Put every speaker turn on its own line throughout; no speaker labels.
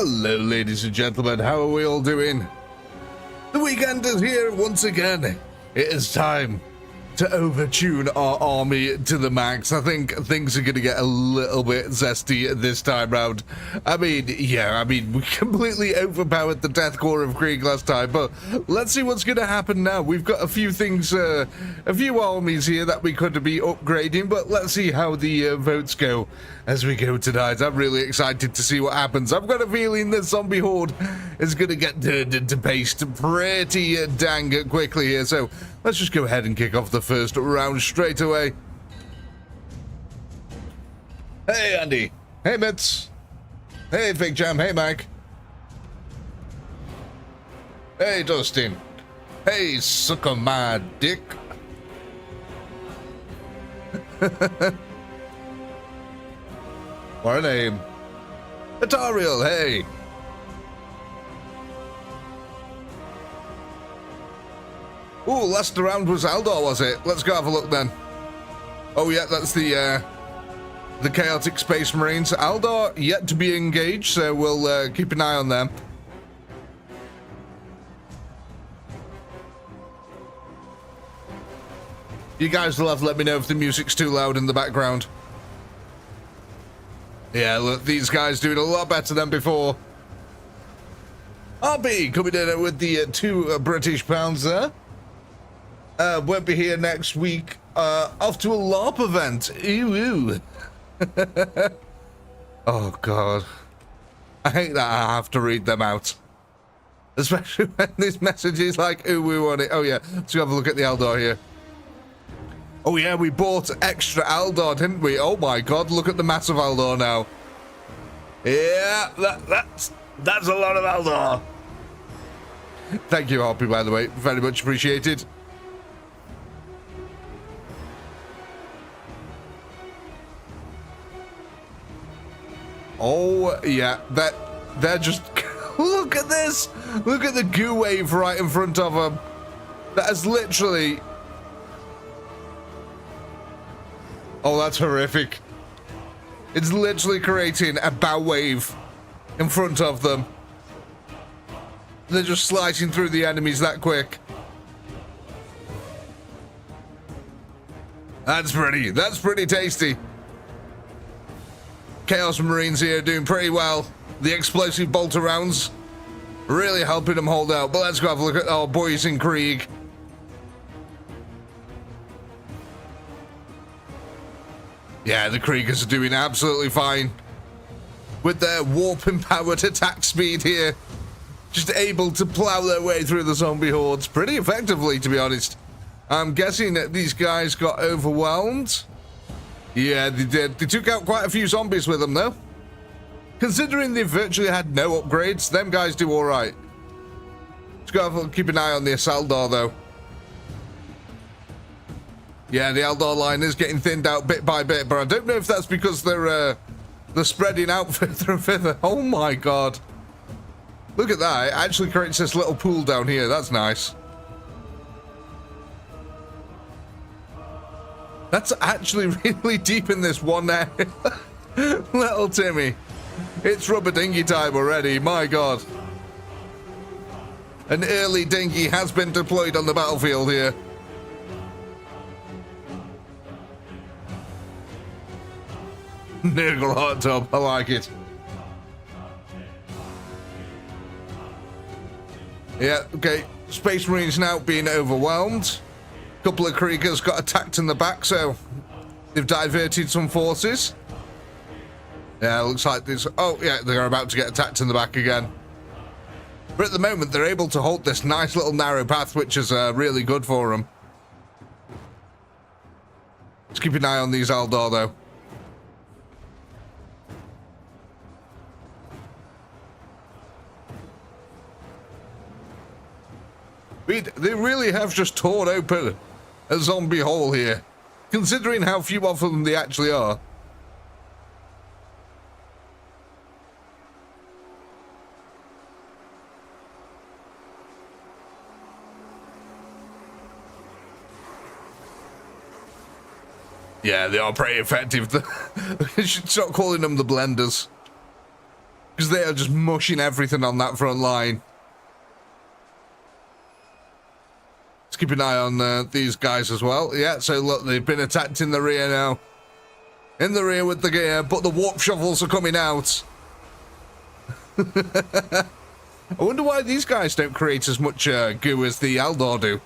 Hello, ladies and gentlemen. How are we all doing? The weekend is here once again. It is time to overtune our army to the max. I think things are going to get a little bit zesty this time round. I mean, we completely overpowered the Death Corps of Krieg last time, but let's see what's going to happen now. We've got a few things, a few armies here that we could be upgrading, but let's see how the votes go as we go tonight. I'm really excited to see what happens. I've got a feeling the zombie horde is going to get turned into paste pretty dang quickly here, so let's just go ahead and kick off the first round straight away. Hey, Andy. Hey, Mitz. Hey, Fig Jam. Hey, Mike. Hey, Dustin. Hey, sucker my dick. What a name. Atariel, hey. Ooh, last round was Aldor, was it? Let's go have a look then. Oh yeah, that's the Chaotic Space Marines. Aldor yet to be engaged, so we'll keep an eye on them. You guys will have to let me know if the music's too loud in the background. Yeah, look, these guys doing a lot better than before. RB coming in with the £2 British there. Won't be here next week. Off to a LARP event. Ooh. Oh, God. I hate that I have to read them out. Especially when this message is like, ooh, we want it. Oh, yeah. Let's go have a look at the Aldor here. Oh, yeah, we bought extra Aldor, didn't we? Oh, my God. Look at the massive Aldor now. Yeah, that's a lot of Aldor. Thank you, Hoppy, by the way. Very much appreciated. Oh, yeah, they're just... Look at this! Look at the goo wave right in front of them. That is literally... Oh, that's horrific. It's literally creating a bow wave in front of them. They're just slicing through the enemies that quick. That's pretty tasty. Chaos Marines here doing pretty well. The explosive bolter rounds really helping them hold out. But let's go have a look at our boys in Krieg. Yeah, the Kriegers are doing absolutely fine with their warp-empowered attack speed here. Just able to plow their way through the zombie hordes pretty effectively, to be honest. I'm guessing that these guys got overwhelmed. Yeah, they did. They took out quite a few zombies with them, though. Considering they virtually had no upgrades, them guys do all right. Let's go keep an eye on the Aldor, though. Yeah, the Aldor line is getting thinned out bit by bit, but I don't know if that's because they're spreading out further and further. Oh my God. Look at that. It actually creates this little pool down here. That's nice. That's actually really deep in this one area. Little Timmy. It's rubber dinghy time already. My God. An early dinghy has been deployed on the battlefield here. Niggle hot tub, I like it. Yeah, okay. Space Marines now being overwhelmed. A couple of Kriegers got attacked in the back, so they've diverted some forces. Yeah, looks like this. Oh, yeah, they're about to get attacked in the back again. But at the moment, they're able to hold this nice little narrow path, which is really good for them. Let's keep an eye on these Aldor, though. They really have just torn open a zombie hole here, considering how few of them they actually are. Yeah, they are pretty effective. You should stop calling them the blenders. because they are just mushing everything on that front line. Let's keep an eye on these guys as well. Yeah, so look, they've been attacked in the rear now. In the rear with the gear, but the warp shovels are coming out. I wonder why these guys don't create as much goo as the Eldar do.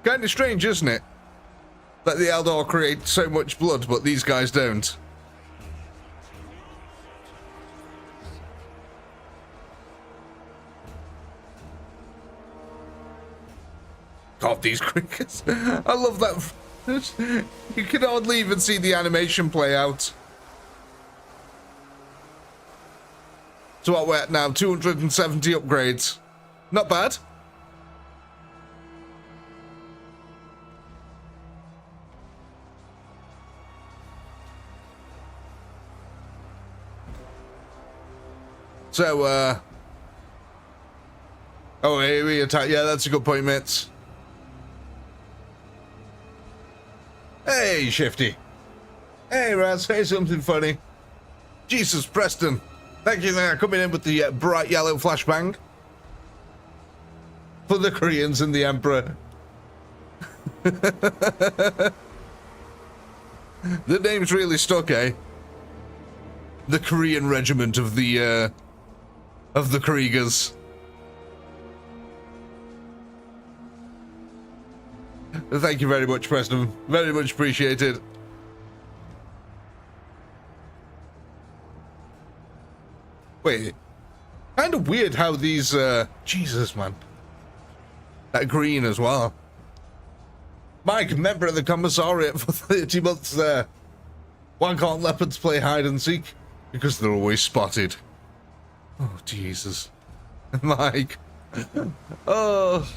Kind of strange, isn't it? That the Eldar create so much blood, but these guys don't. God, these crickets. I love that. You can hardly even see the animation play out. So what we're at now, 270 upgrades. Not bad. So, oh, here we attack. Yeah, that's a good point, mates. Hey, Shifty. Hey, Raz, say something funny. Jesus, Preston. Thank you for coming in with the bright yellow flashbang. For the Koreans and the Emperor. The name's really stuck, eh? The Korean regiment of the Kriegers. Thank you very much, Preston. Very much appreciated. Wait, kind of weird how these, Jesus, man. That green as well. Mike, member of the commissariat for 30 months there. Why can't leopards play hide and seek? Because they're always spotted. Oh, Jesus. Mike. Oh,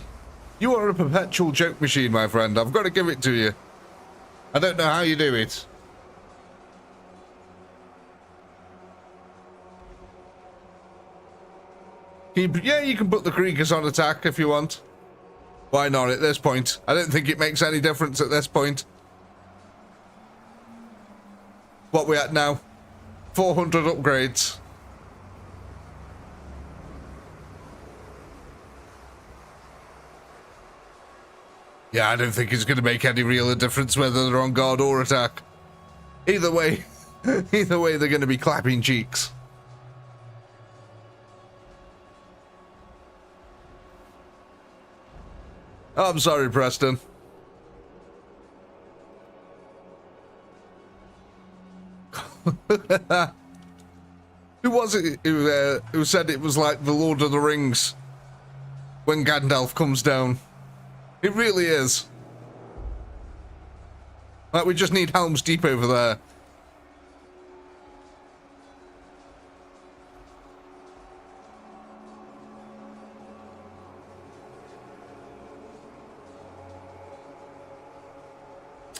you are a perpetual joke machine, my friend. I've got to give it to you. I don't know how you do it. Yeah, you can put the Kriegers on attack if you want. Why not at this point? I don't think it makes any difference at this point. What we at now? 400 upgrades. Yeah, I don't think it's going to make any real difference whether they're on guard or attack. Either way, they're going to be clapping cheeks. Oh, I'm sorry, Preston. Who was it who said it was like the Lord of the Rings when Gandalf comes down? It really is. Like, we just need Helm's Deep over there.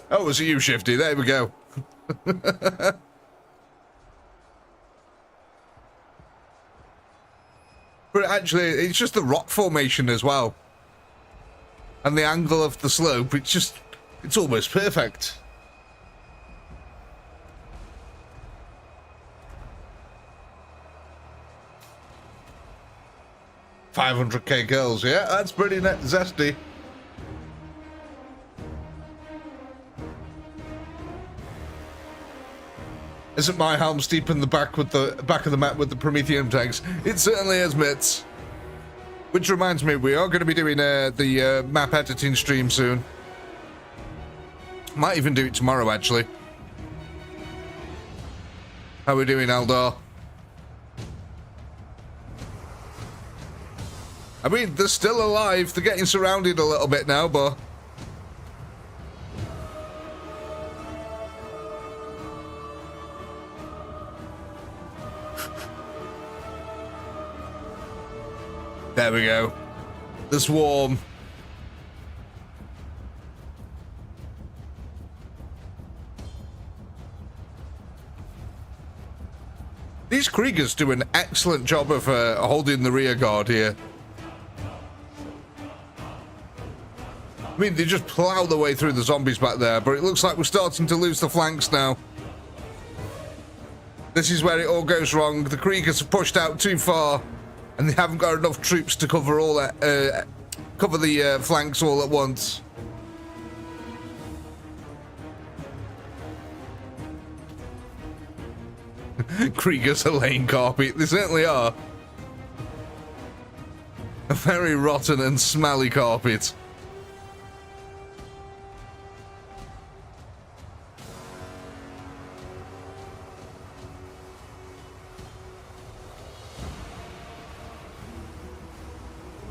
Oh, it was you, Shifty. There we go. But actually, it's just the rock formation as well. And the angle of the slope, it's almost perfect. $500k girls, yeah, that's pretty zesty. Isn't my Helm's Deep in the back of the map with the Prometheum tanks? It certainly is, Mitz. Which reminds me, we are going to be doing the map editing stream soon. Might even do it tomorrow, actually. How are we doing, Eldar? I mean, they're still alive. They're getting surrounded a little bit now, but... There we go. The swarm. These Kriegers do an excellent job of holding the rear guard here. I mean, they just plough their way through the zombies back there, but it looks like we're starting to lose the flanks now. This is where it all goes wrong. The Kriegers have pushed out too far, and they haven't got enough troops to cover all cover the flanks all at once. Kriegers are laying carpet. They certainly are. A very rotten and smelly carpet.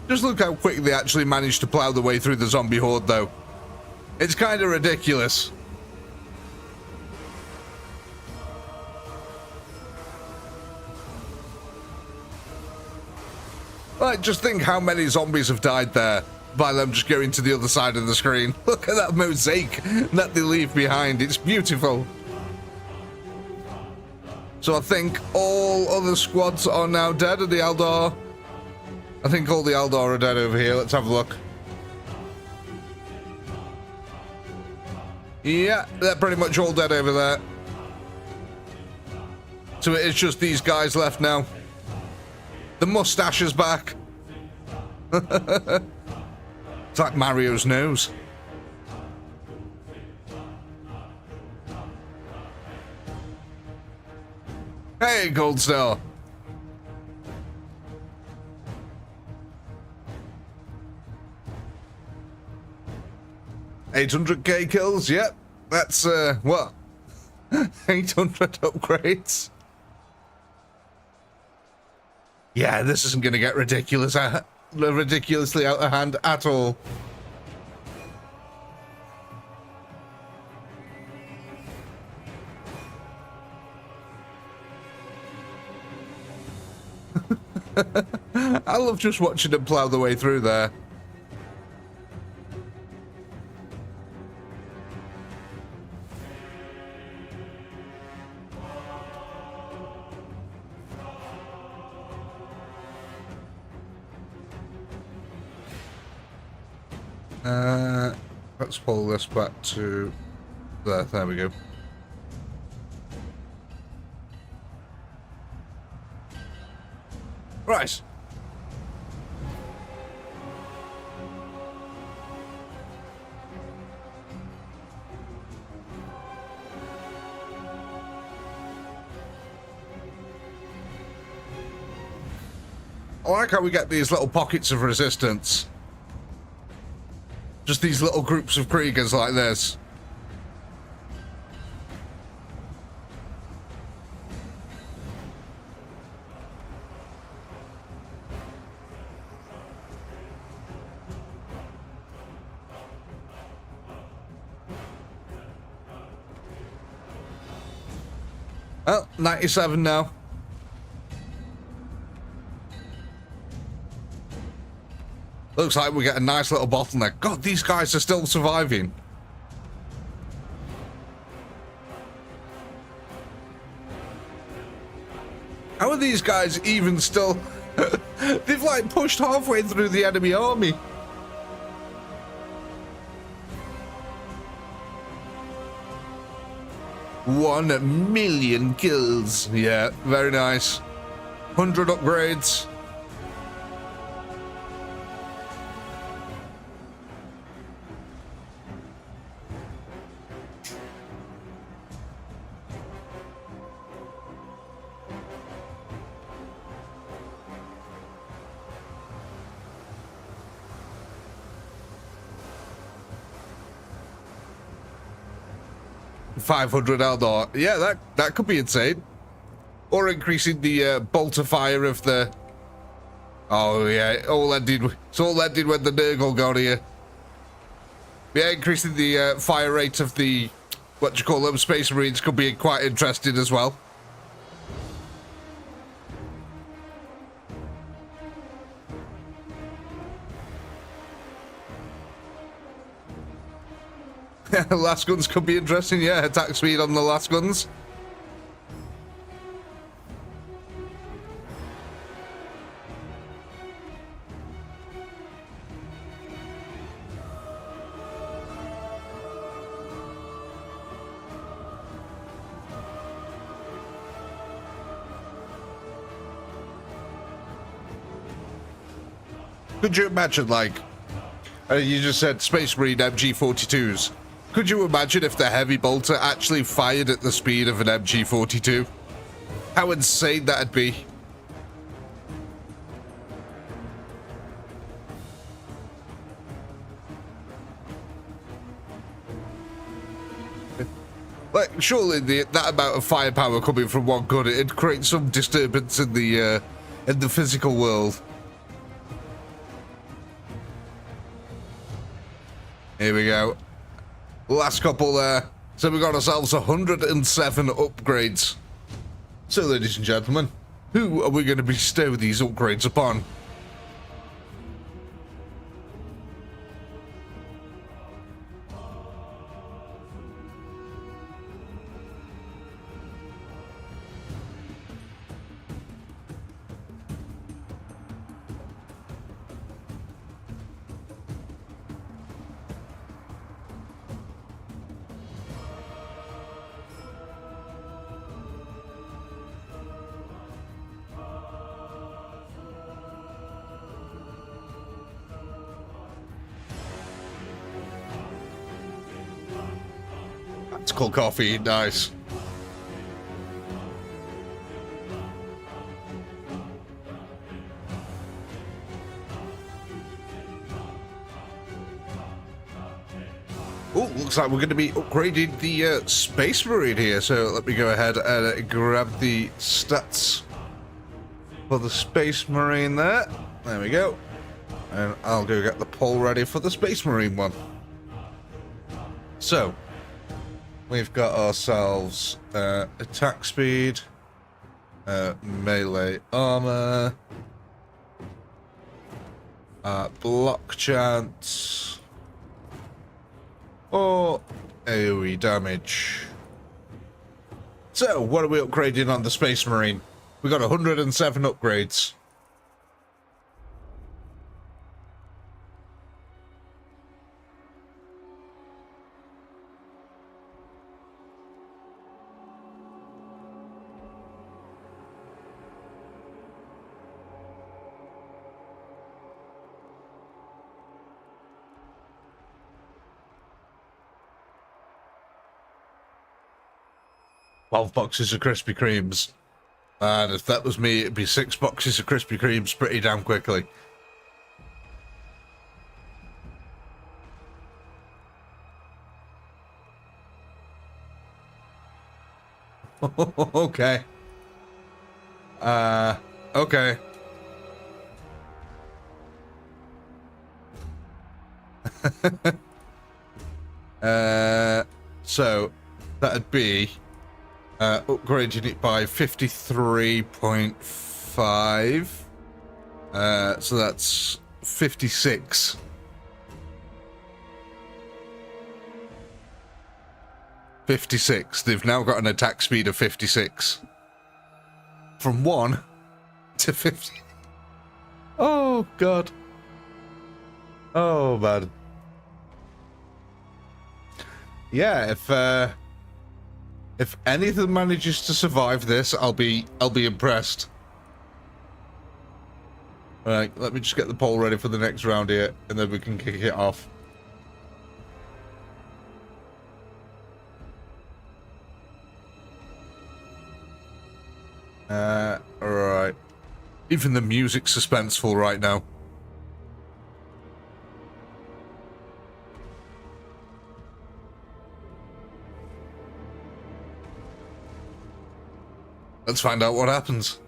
Just look how quick they actually managed to plow their way through the zombie horde, though. It's kind of ridiculous. Like, just think how many zombies have died there by them just going to the other side of the screen. Look at that mosaic that they leave behind. It's beautiful. So I think all other squads are now dead at the Eldar. I think all the Eldar are dead over here. Let's have a look. Yeah, they're pretty much all dead over there. So it is just these guys left now. The mustache is back. It's like Mario's nose. Hey, Gold Star. $800k kills, yep. That's, what? 800 upgrades? Yeah, this isn't gonna get ridiculously out of hand at all. I love just watching them plow their way through there. Let's pull this back to there. There we go. Right. I like how we get these little pockets of resistance. Just these little groups of Kriegers like this. Well, 97 now. Looks like we get a nice little bottleneck. God, these guys are still surviving. How are these guys even still... They've like pushed halfway through the enemy army. $1 million kills. Yeah, very nice. 100 upgrades. $500 Eldar. Yeah, that could be insane. Or increasing the bolter fire of the... Oh yeah, all that did. It's all that did when the Nurgle got here. Yeah, increasing the fire rate of the... What do you call them? Space Marines could be quite interesting as well. Lasguns could be interesting, yeah. Attack speed on the Lasguns. Could you imagine, like, you just said Space Marine MG42s. Could you imagine if the heavy bolter actually fired at the speed of an MG42? How insane that'd be. Like, surely that amount of firepower coming from one gun, it'd create some disturbance in the physical world. Here we go. Last couple there. So we got ourselves 107 upgrades. So, ladies and gentlemen, who are we going to bestow these upgrades upon? It's called coffee, nice. Oh, looks like we're going to be upgrading the Space Marine here. So let me go ahead and grab the stats for the Space Marine there. There we go. And I'll go get the poll ready for the Space Marine one. So, we've got ourselves attack speed, melee armor, block chance, or AoE damage. So, what are we upgrading on the Space Marine? We got 107 upgrades. Boxes of Krispy Kremes. And if that was me, it'd be 6 boxes of Krispy Kremes pretty damn quickly. Okay. Okay. So that'd be upgrading it by 53.5. So that's 56. They've now got an attack speed of 56. From 1 to 50. Oh, God. Oh, man. Yeah, if anything manages to survive this, I'll be impressed. All right, let me just get the poll ready for the next round here, and then we can kick it off. All right. Even the music's suspenseful right now. Let's find out what happens.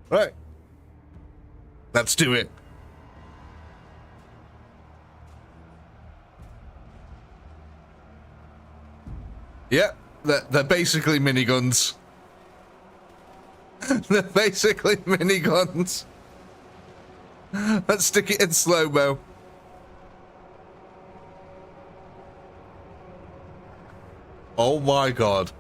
Right. Let's do it. Yeah, they're basically miniguns. They're basically miniguns. Let's stick it in slow-mo. Oh my God.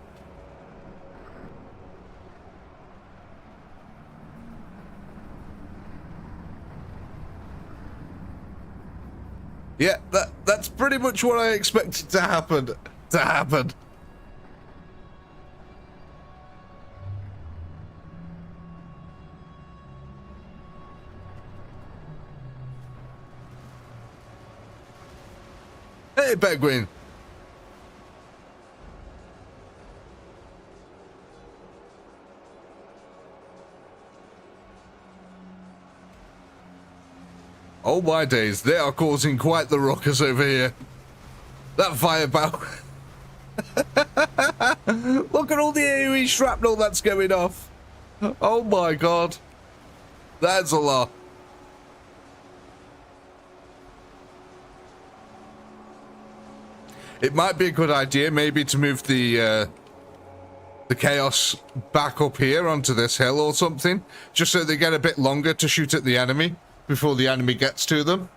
Yeah, that's pretty much what I expected to happen. Hey, Penguin. Oh my days, they are causing quite the ruckus over here. That firepower. Look at all the AoE shrapnel that's going off. Oh my god. That's a lot. It might be a good idea maybe to move the chaos back up here onto this hill or something, just so they get a bit longer to shoot at the enemy before the enemy gets to them.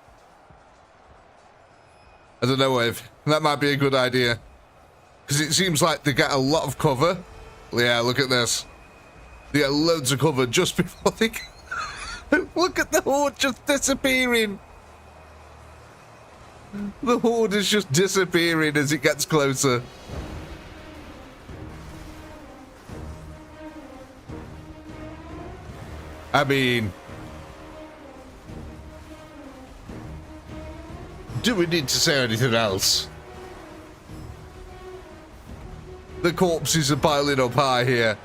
I don't know, Wave. That might be a good idea. Because it seems like they get a lot of cover. Yeah, look at this. They get loads of cover just before they... Look at the horde just disappearing. The horde is just disappearing as it gets closer. I mean... do we need to say anything else? The corpses are piling up high here.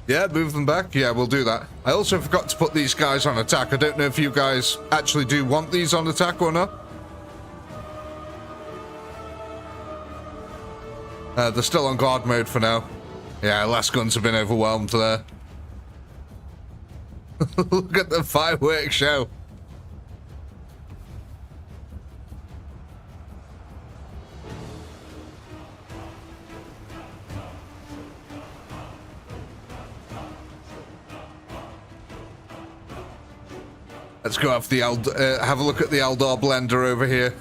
Yeah, move them back. Yeah, we'll do that. I also forgot to put these guys on attack. I don't know if you guys actually do want these on attack or not. They're still on guard mode for now. Yeah, Lasguns have been overwhelmed there. Look at the fireworks show. Let's go have the have a look at the Eldar blender over here.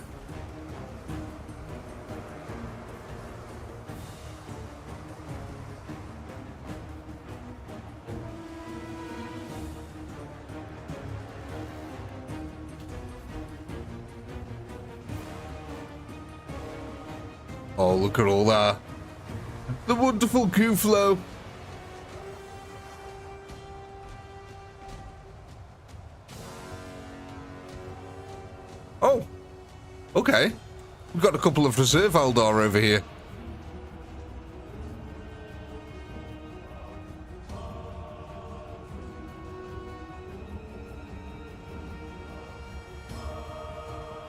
Oh, look at all that. The wonderful goo flow. Oh, okay. We've got a couple of reserve Eldar over here.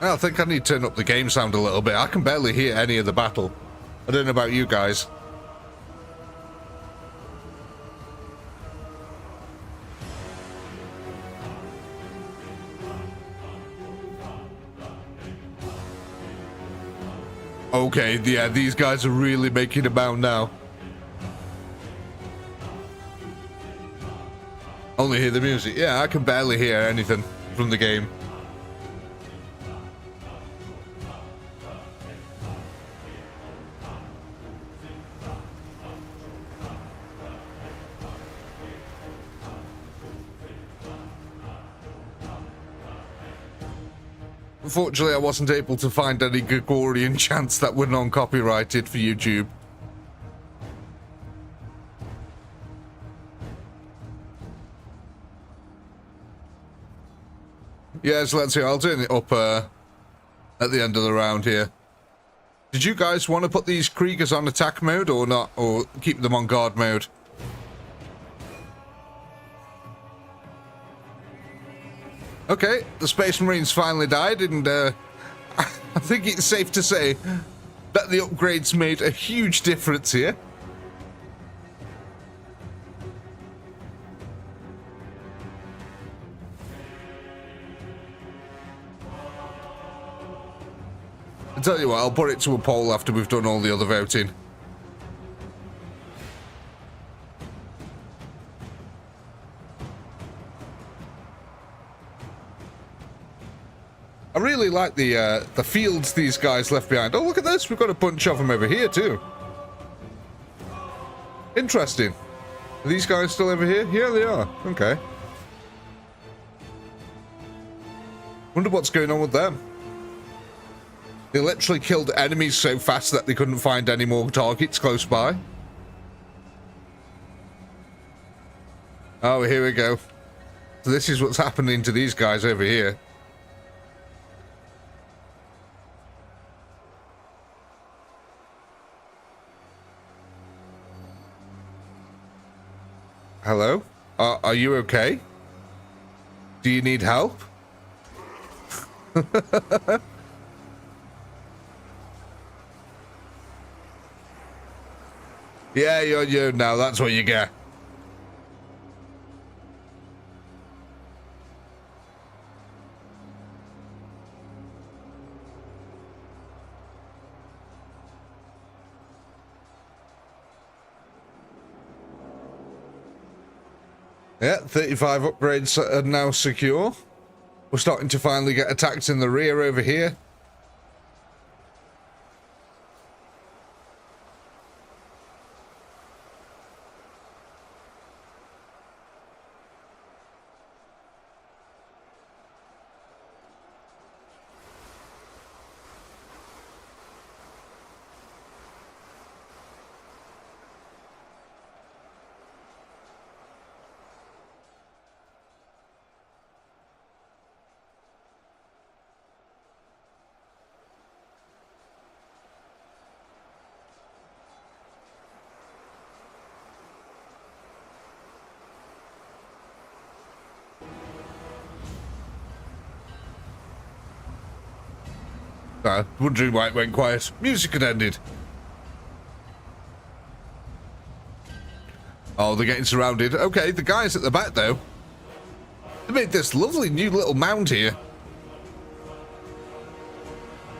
I think I need to turn up the game sound a little bit. I can barely hear any of the battle. I don't know about you guys. Okay, yeah, these guys are really making a mound now. Only hear the music. Yeah, I can barely hear anything from the game. Unfortunately, I wasn't able to find any Gregorian chants that were non-copyrighted for YouTube. Yeah, so let's see. I'll turn it up at the end of the round here. Did you guys want to put these Kriegers on attack mode or not? Or keep them on guard mode? Okay, the Space Marines finally died, and I think it's safe to say that the upgrades made a huge difference here. I'll tell you what, I'll put it to a poll after we've done all the other voting. I really like the fields these guys left behind. Oh, look at this. We've got a bunch of them over here, too. Interesting. Are these guys still over here? Yeah, they are. Okay. Wonder what's going on with them. They literally killed enemies so fast that they couldn't find any more targets close by. Oh, here we go. So this is what's happening to these guys over here. Hello? Are you okay? Do you need help? Yeah, you're you now. That's what you get. Yeah, 35 upgrades are now secure. We're starting to finally get attacks in the rear over here. Wondering why it went quiet. Music had ended. Oh, they're getting surrounded. Okay, the guys at the back, though. They made this lovely new little mound here.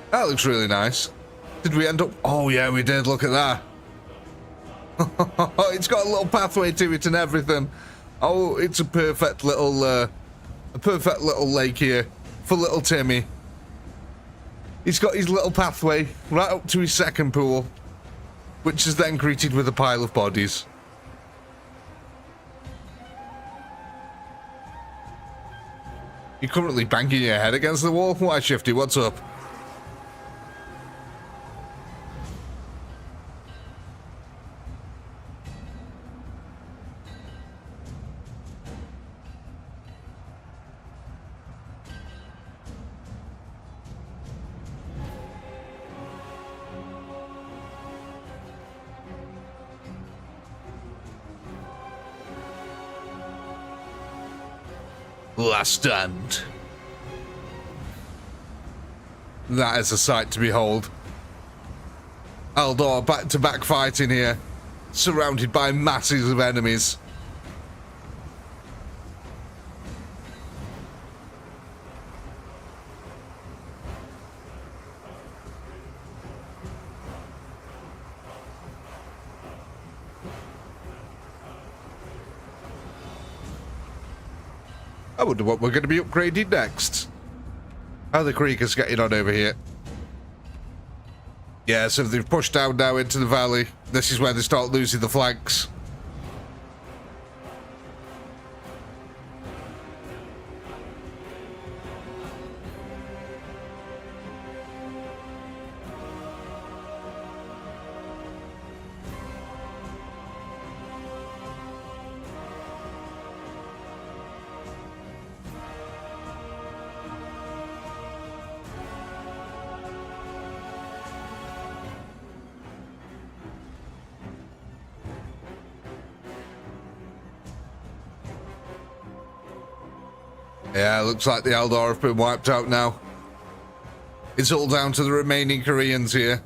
That looks really nice. Did we end up... Oh, yeah, we did. Look at that. It's got a little pathway to it and everything. Oh, it's a perfect little lake here for little Timmy. He's got his little pathway right up to his second pool, which is then greeted with a pile of bodies. You're currently banging your head against the wall? Why, Shifty, what's up? Last stand. That is a sight to behold. Eldor back-to-back fighting here, surrounded by masses of enemies. I wonder what we're going to be upgrading next. How the Creekers getting on over here? Yeah, so they've pushed down now into the valley. This is where they start losing the flanks. Yeah, looks like the Eldar have been wiped out now. It's all down to the remaining Koreans here.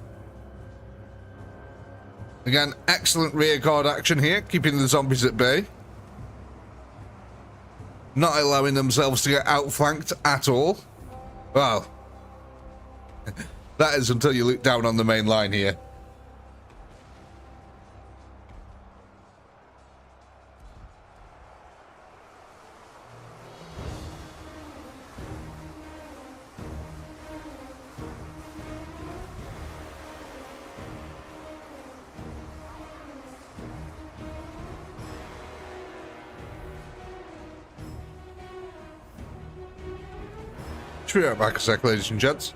Again, excellent rear guard action here, keeping the zombies at bay. Not allowing themselves to get outflanked at all. Well, that is until you look down on the main line here. Should be right back a sec, ladies and gents.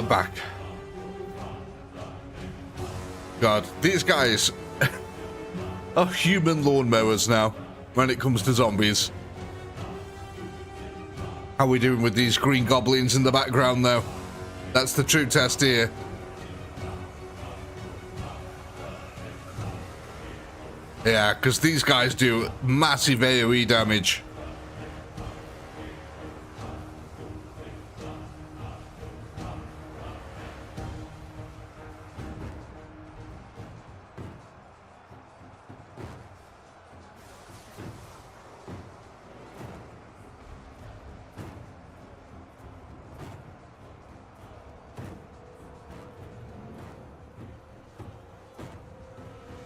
Back. God, these guys are human lawnmowers now when it comes to zombies. How are we doing with these green goblins in the background, though? That's the true test here. Yeah, because these guys do massive AoE damage.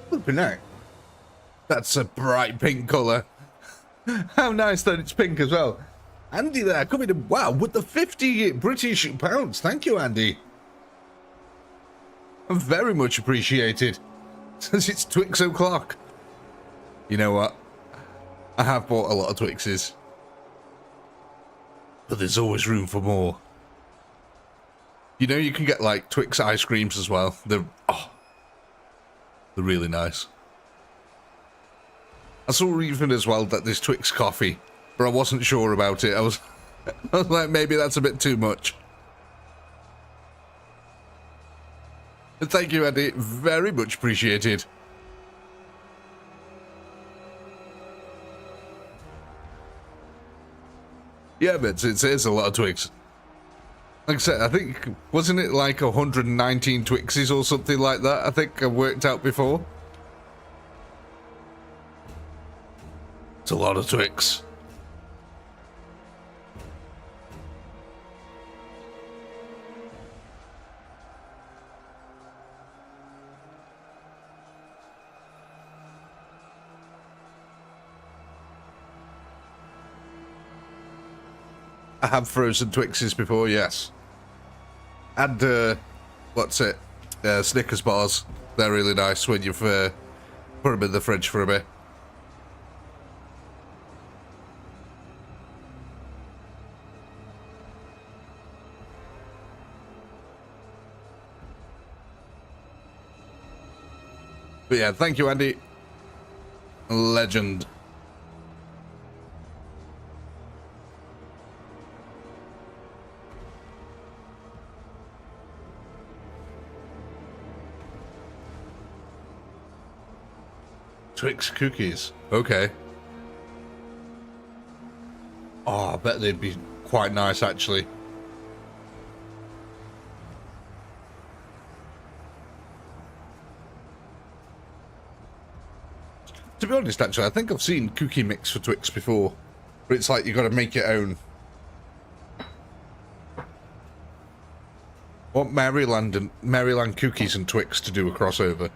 Flipping out. That's a bright pink colour. How nice that it's pink as well. Andy there, coming in, wow, with the 50 British pounds. Thank you, Andy. Very much appreciated. Since it's Twix o'clock. You know what? I have bought a lot of Twixes. But there's always room for more. You know, you can get like Twix ice creams as well. They're really nice. I saw even as well that there's Twix coffee, but I wasn't sure about it. I was like, maybe that's a bit too much. But thank you, Andy. Very much appreciated. Yeah, but it is a lot of Twix. Like I said, I think, wasn't it like 119 Twixes or something like that? I think I worked out before. It's a lot of Twix. I have frozen Twixes before, yes. And, what's it? Snickers bars. They're really nice when you've put them in the fridge for a bit. But yeah, thank you, Andy. Legend. Twix cookies. Okay. Oh, I bet they'd be quite nice, actually. To be honest, actually, I think I've seen cookie mix for Twix before. But it's like you got to make your own. Want Maryland cookies and Twix to do a crossover.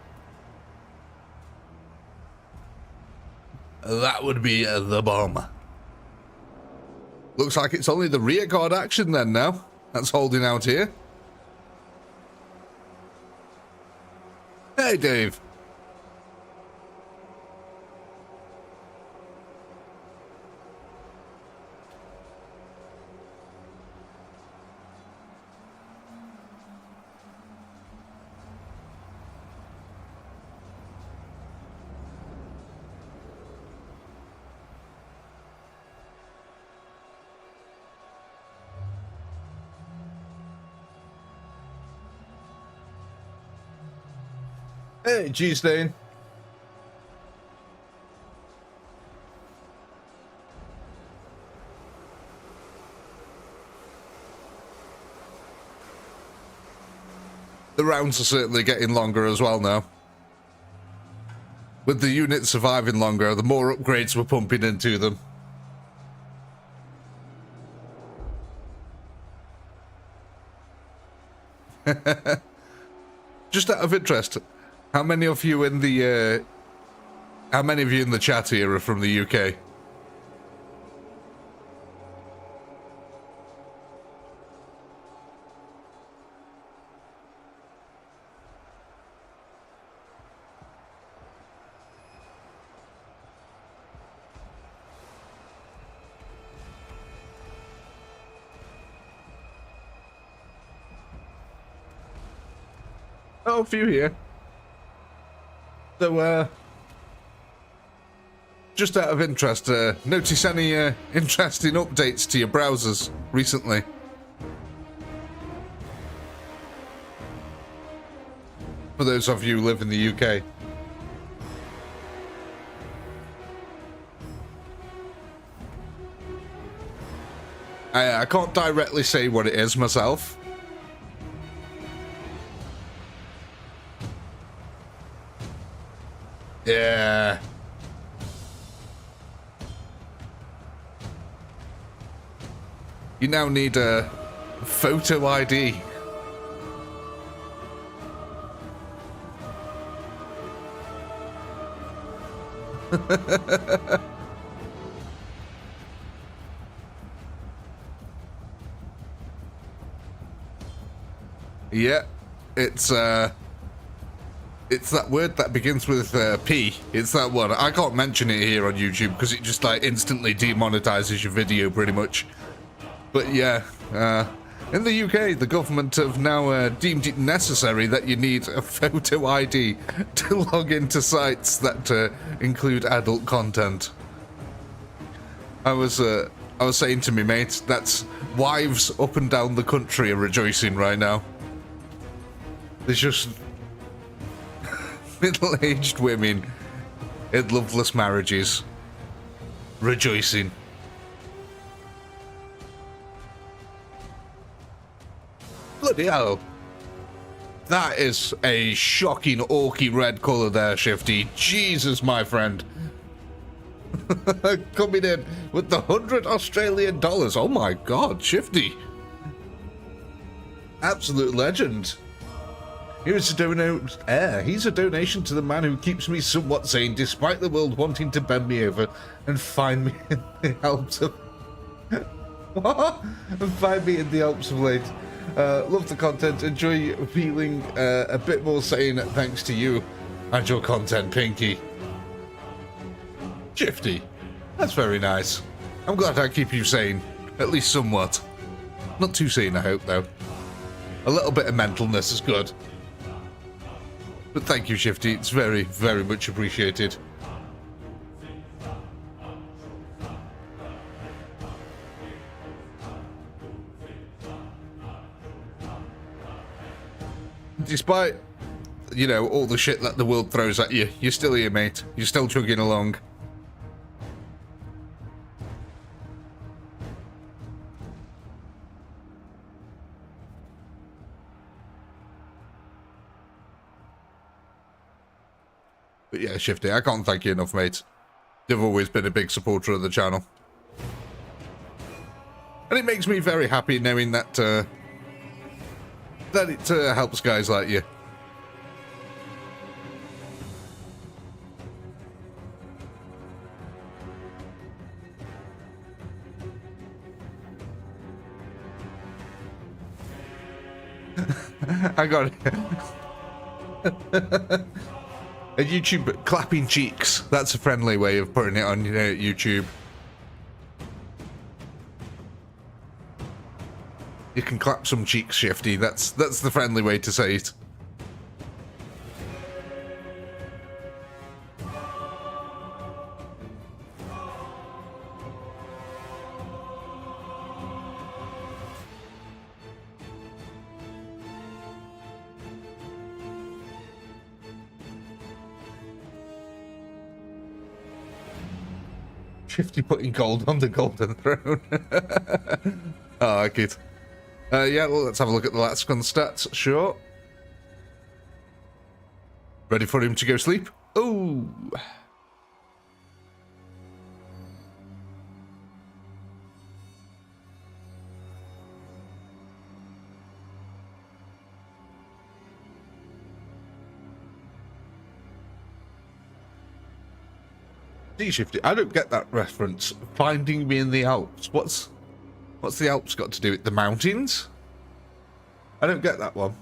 That would be the bomb. Looks like it's only the rear guard action then now. That's holding out here. Hey, Dave. Hey, G-Stain. The rounds are certainly getting longer as well now. With the units surviving longer, the more upgrades we're pumping into them. Just out of interest, how many of you in the chat here are from the UK? Oh, a few here. So, just out of interest, notice any interesting updates to your browsers recently? For those of you who live in the UK. I can't directly say what it is myself. Yeah. You now need a photo ID. Yeah, it's that word that begins with P. It's that one. I can't mention it here on YouTube because it just like instantly demonetizes your video pretty much. But yeah, in the UK, the government have now deemed it necessary that you need a photo ID to log into sites that include adult content. I was saying to me mate, that's wives up and down the country are rejoicing right now. There's just middle-aged women in loveless marriages rejoicing. Bloody hell. That is a shocking orky red colour there, Shifty. Jesus, my friend. Coming in with the 100 Australian dollars. Oh my god, Shifty. Absolute legend. He's a donation to the man who keeps me somewhat sane, despite the world wanting to bend me over and find me in the Alps of... What? And find me in the Alps of late. Love the content, enjoy feeling a bit more sane thanks to you and your content, Pinky. Shifty. That's very nice. I'm glad I keep you sane, at least somewhat. Not too sane, I hope, though. A little bit of mentalness is good. But thank you, Shifty. It's very, very much appreciated. Despite, you know, all the shit that the world throws at you, you're still here, mate. You're still chugging along. But yeah, Shifty, I can't thank you enough, mate. You've always been a big supporter of the channel. And it makes me very happy knowing that, that it helps guys like you. I got it. A YouTube clapping cheeks. That's a friendly way of putting it on YouTube. You can clap some cheeks, Shifty. That's the friendly way to say it. Shifty putting gold on the golden throne. Oh, I like it. Yeah, well, let's have a look at the Lasgun stats. Sure. Ready for him to go sleep? Oh. D-Shifty, I don't get that reference. Finding me in the Alps. What's the Alps got to do with the mountains? I don't get that one.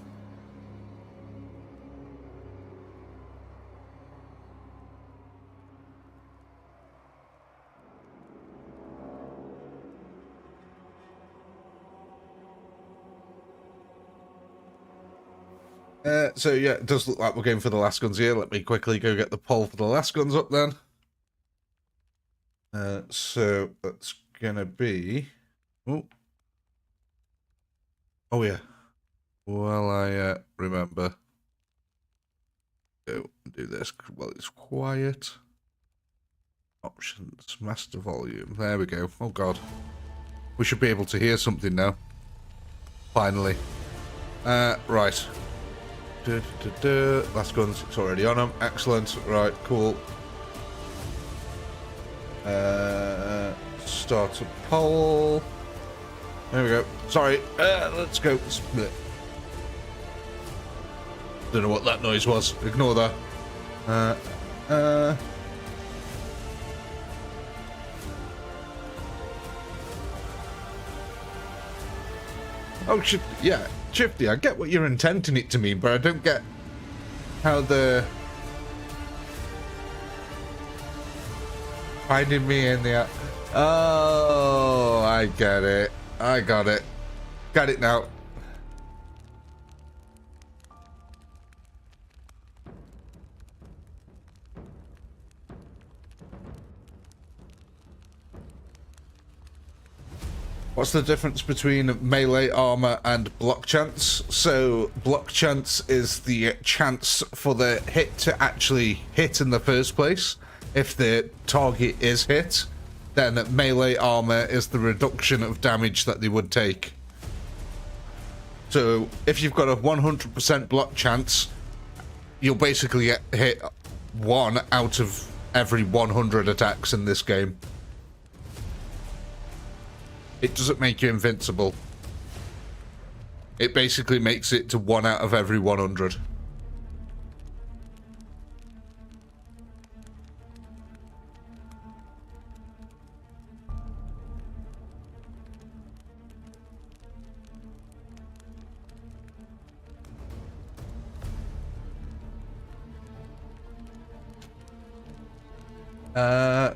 So yeah, it does look like we're going for the Lasguns here. Let me quickly go get the poll for the Lasguns up then. So that's gonna be... Oh yeah. Well, I remember. Go do this while it's quiet. Options, master volume. There we go. Oh god. We should be able to hear something now. Finally. Right. Lasguns, it's already on them. Excellent. Right, cool. Start a poll. There we go. Sorry. Let's go. Split. Don't know what that noise was. Ignore that. Oh, yeah. Shifty, I get what you're intending it to mean, but I don't get how the... Finding me in the... Oh, I get it. I got it. Got it now. What's the difference between melee armor and block chance? So block chance is the chance for the hit to actually hit in the first place. If the target is hit, then melee armor is the reduction of damage that they would take. So if you've got a 100% block chance, you'll basically get hit 1 out of every 100 attacks in this game. It doesn't make you invincible. It basically makes it to 1 out of every 100.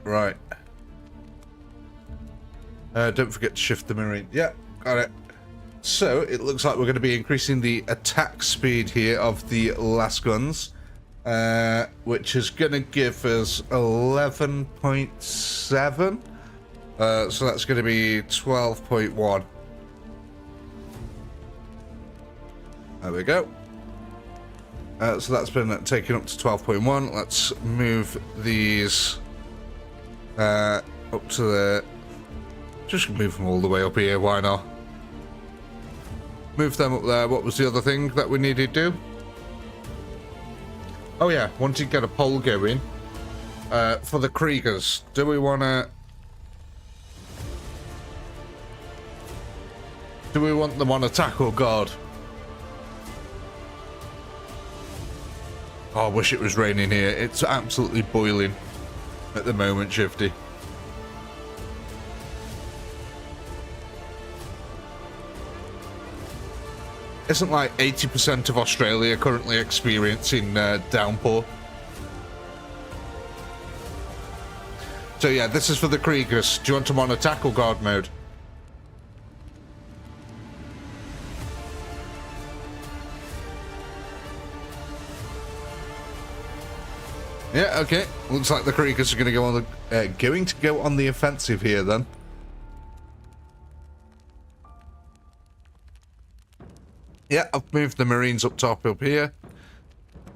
Right. Don't forget to shift the marine. Yeah, got it. So it looks like we're going to be increasing the attack speed here of the Lasguns, which is going to give us 11.7. So that's going to be 12.1. There we go. So that's been taken up to 12.1. Let's move these up to the... Just move them all the way up here, why not? Move them up there. What was the other thing that we needed to do? Oh yeah, want to get a poll going for the Kriegers. Do we want to... Do we want them on attack or guard? Oh, I wish it was raining here. It's absolutely boiling at the moment, Shifty. Isn't like 80% of Australia currently experiencing downpour? So yeah, this is for the Kriegers. Do you want them on attack or guard mode? Yeah, okay. Looks like the Kriegers are going to go on the offensive here then. Yeah, I've moved the Marines up top up here.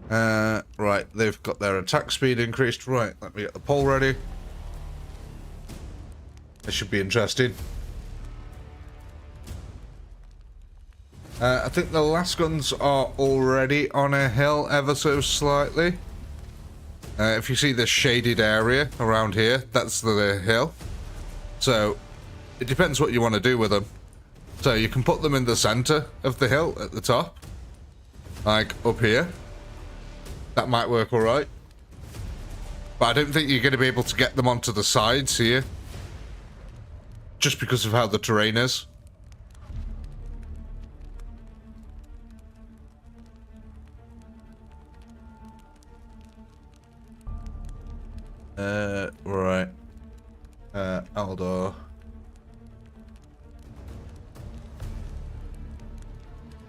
Right, they've got their attack speed increased. Right, let me get the poll ready. This should be interesting. I think the Lasguns are already on a hill ever so slightly. If you see the shaded area around here, that's the hill. So, it depends what you want to do with them. So you can put them in the center of the hill at the top. Like up here. That might work alright. But I don't think you're going to be able to get them onto the sides here. Just because of how the terrain is. Right. Aldor.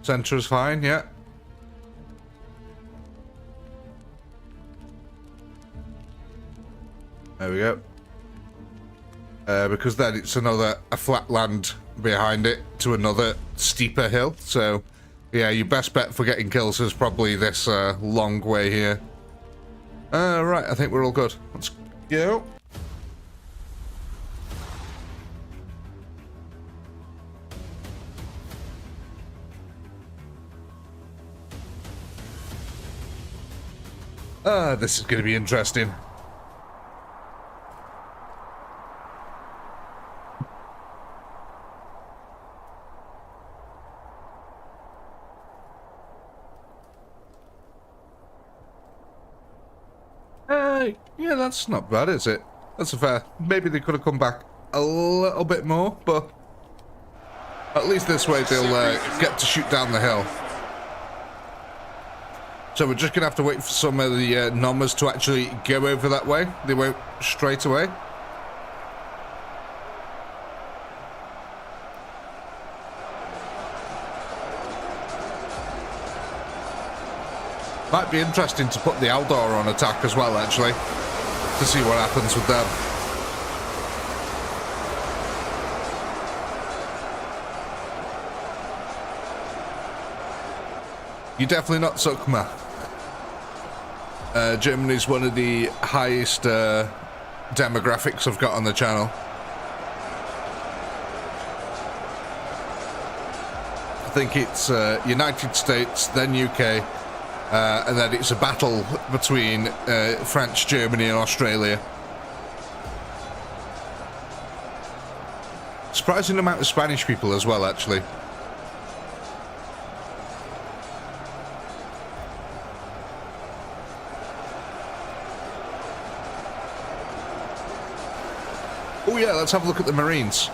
Center is fine, yeah. There we go. Because then it's a flat land behind it to another steeper hill. So, yeah, your best bet for getting kills is probably this long way here. Right, I think we're all good. Let's go. This is going to be interesting. Yeah, that's not bad, is it? That's a fair. Maybe they could have come back a little bit more, but at least this way they'll get to shoot down the hill. So we're just going to have to wait for some of the Nommers to actually go over that way. They won't straight away. Might be interesting to put the Aldor on attack as well, actually, to see what happens with them. You're definitely not Sukma. Germany's one of the highest demographics I've got on the channel. I think it's United States, then UK, and then it's a battle between France, Germany, and Australia. Surprising amount of Spanish people as well, actually. Oh yeah, let's have a look at the Marines.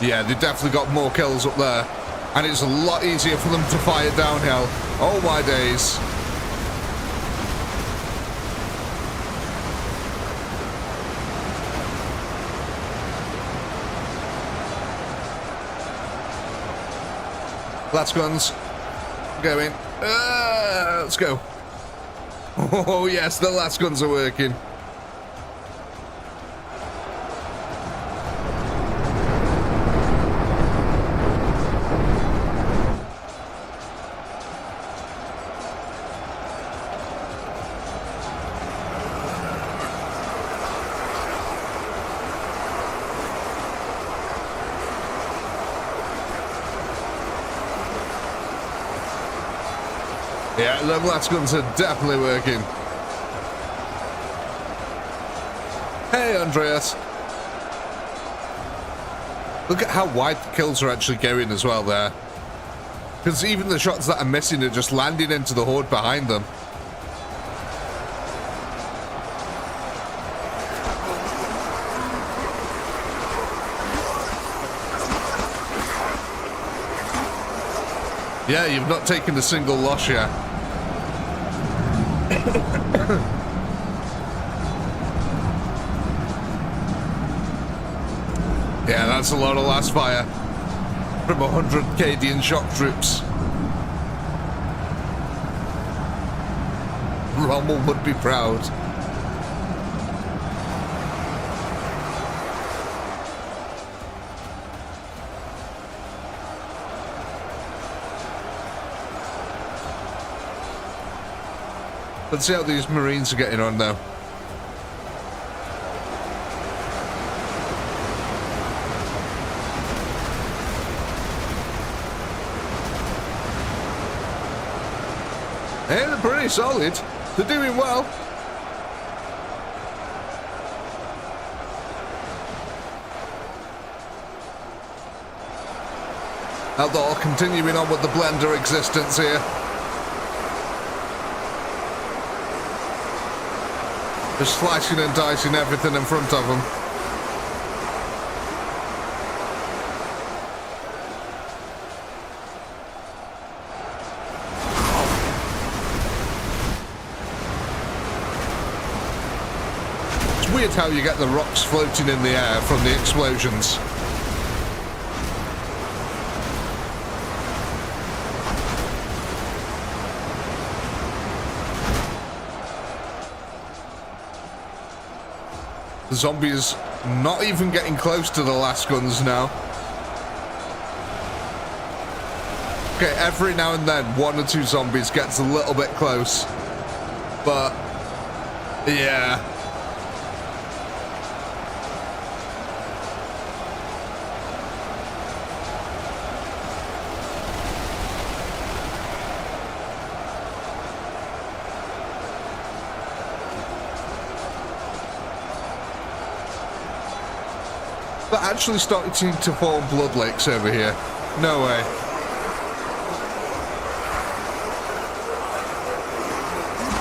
Yeah, they've definitely got more kills up there. And it's a lot easier for them to fire downhill. Oh my days. Lasguns. Going. Let's go. Oh yes, the Lasguns are working. Yeah, the Lasguns are definitely working. Hey, Andreas. Look at how wide the kills are actually going as well there. Because even the shots that are missing are just landing into the horde behind them. Yeah, you've not taken a single loss yet. Yeah, that's a lot of last fire from 100 Cadian shock troops. Rommel would be proud. Let's see how these Marines are getting on now. Hey, they're pretty solid. They're doing well. Eldor continuing on with the blender existence here. Just slicing and dicing everything in front of them. It's weird how you get the rocks floating in the air from the explosions. The zombies not even getting close to the Lasguns now. Okay, every now and then, one or two zombies gets a little bit close. But, yeah. But actually starting to form blood lakes over here. No way.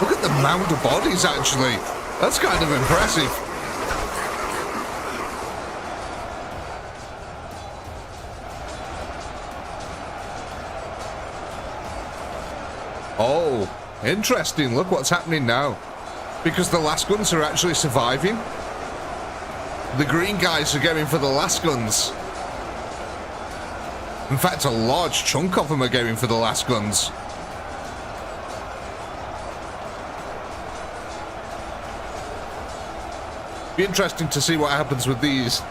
Look at the mound of bodies, actually. That's kind of impressive. Oh, interesting. Look what's happening now. Because the Lasguns are actually surviving. The green guys are going for the Lasguns. In fact, a large chunk of them are going for the Lasguns. Be interesting to see what happens with these.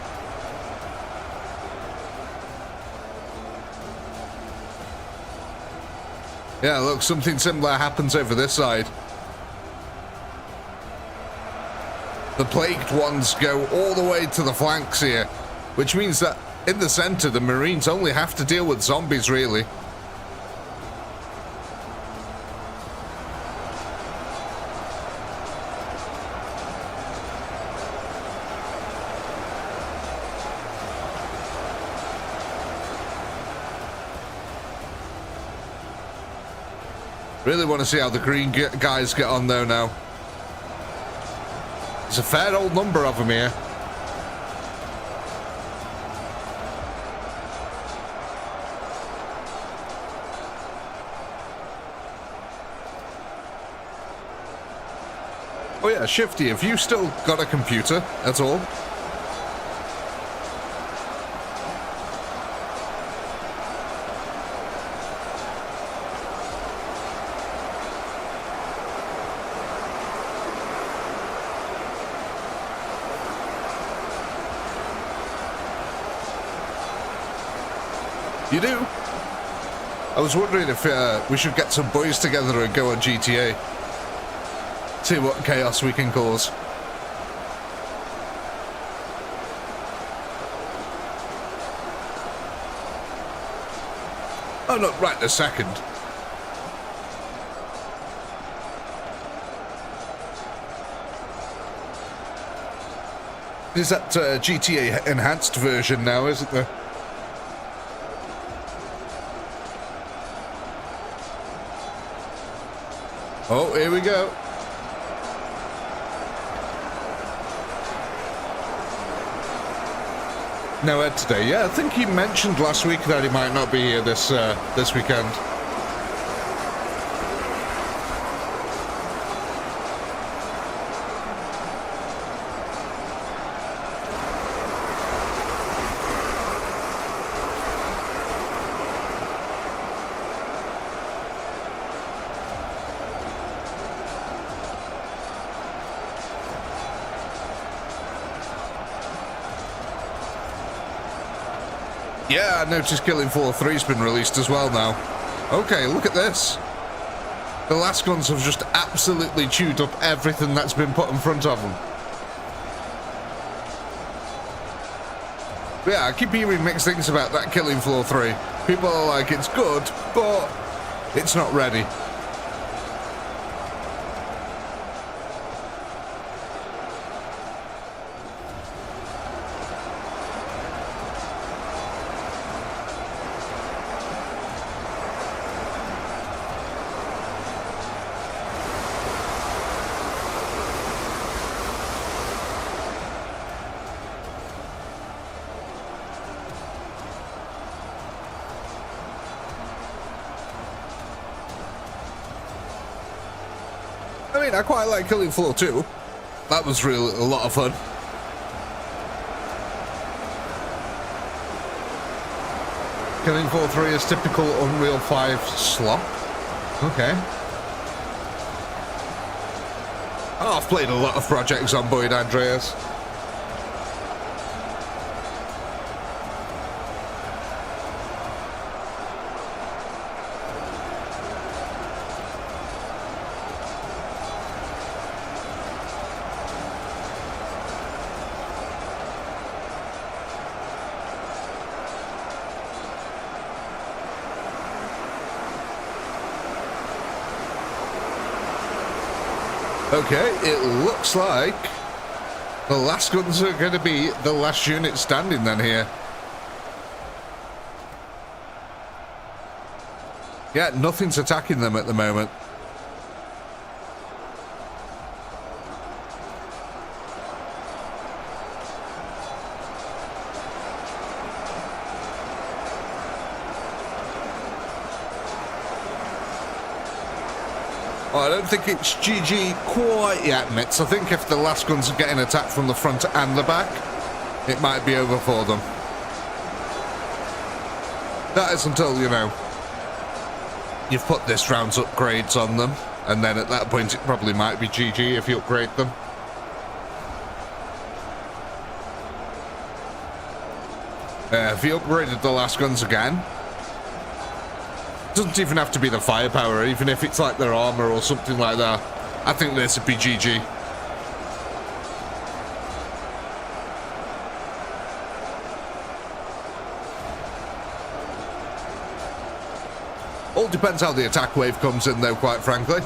Yeah, look, something similar happens over this side. The plagued ones go all the way to the flanks here, which means that in the center, the Marines only have to deal with zombies, really. Really want to see how the green guys get on though now. There's a fair old number of them here. Oh yeah, Shifty, have you still got a computer at all? You do? I was wondering if we should get some boys together and go on GTA. See what chaos we can cause. Oh, not right this second. Is that GTA enhanced version now, isn't there? Oh, here we go. No Ed today. Yeah, I think he mentioned last week that he might not be here this weekend. Yeah, I noticed Killing Floor 3's been released as well now. Okay, look at this. The Lasguns have just absolutely chewed up everything that's been put in front of them. But yeah, I keep hearing mixed things about that Killing Floor 3. People are like, it's good, but it's not ready. I mean, I quite like Killing Floor 2. That was really a lot of fun. Killing Floor 3 is typical Unreal 5 slop. Okay. Oh, I've played a lot of projects on Boyd Andreas. Okay, it looks like the Lasguns are going to be the last unit standing then here. Yeah, nothing's attacking them at the moment. Oh, I don't think it's GG quite yet, Mitz. I think if the Lasguns are getting attacked from the front and the back, it might be over for them. That is until, you know, you've put this round's upgrades on them, and then at that point it probably might be GG if you upgrade them. If you upgraded the Lasguns again, doesn't even have to be the firepower, even if it's like their armor or something like that. I think this would be GG. All depends how the attack wave comes in though, quite frankly.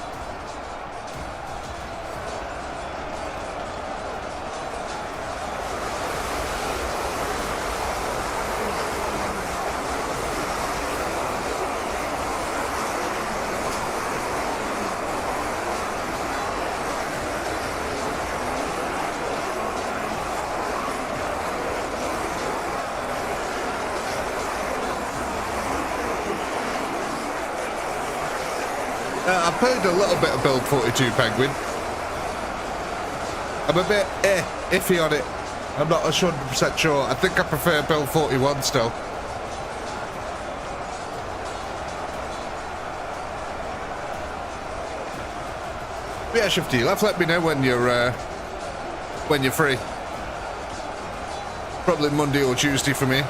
I played a little bit of Build 42 Penguin. I'm a bit iffy on it. I'm not 100% sure. I think I prefer Build 41 still. Yeah, Shifty, you'll have to let me know when you're free. Probably Monday or Tuesday for me.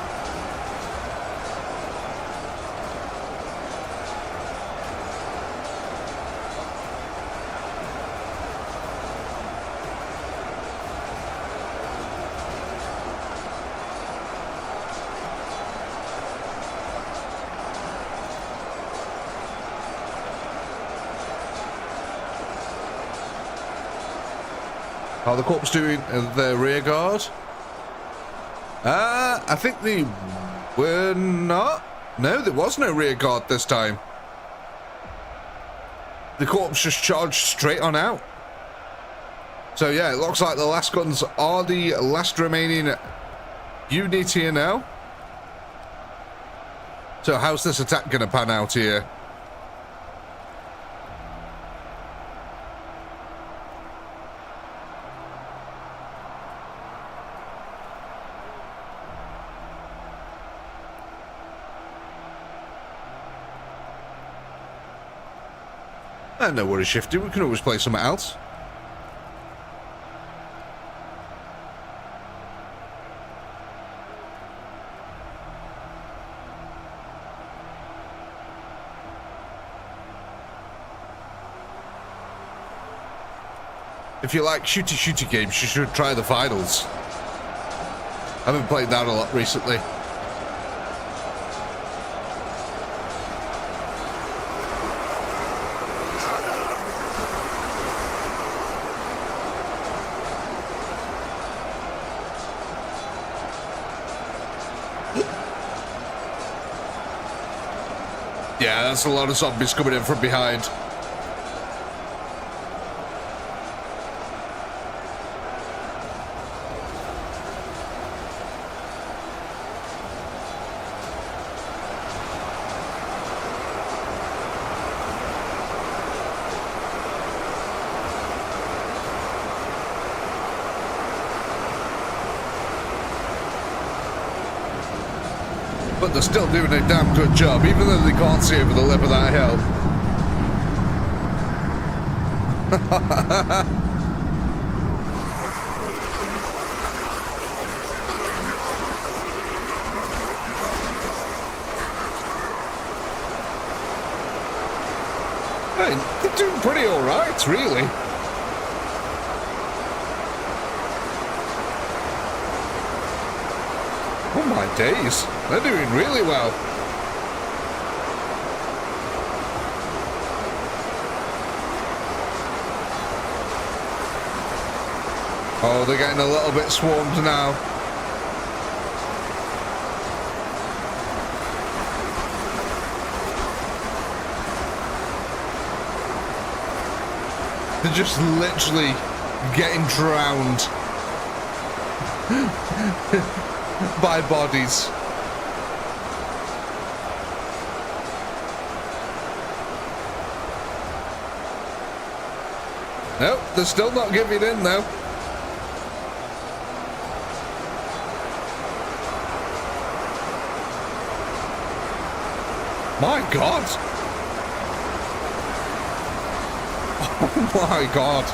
Are the corps doing the rear guard? I think they were not. No, there was no rear guard this time. The corps just charged straight on out. So yeah, it looks like the Lasguns are the last remaining unit here now. So how's this attack going to pan out here? No worries, Shifty. We can always play something else. If you like shooty games, you should try the finals. I haven't played that a lot recently. Yeah, that's a lot of zombies coming in from behind. But they're still doing a damn good job, even though they can't see over the lip of that hill. Hey, they're doing pretty alright, really. Oh my days, they're doing really well. Oh, they're getting a little bit swarmed now. They're just literally getting drowned by bodies. Nope, they're still not giving in though. My God. Oh my God.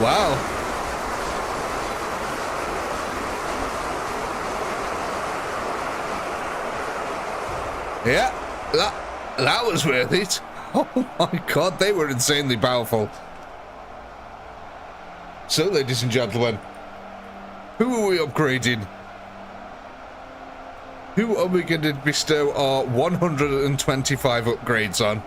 Wow. Yeah, that was worth it. Oh my God, they were insanely powerful. So, ladies and gentlemen, who are we upgrading? Who are we going to bestow our 125 upgrades on?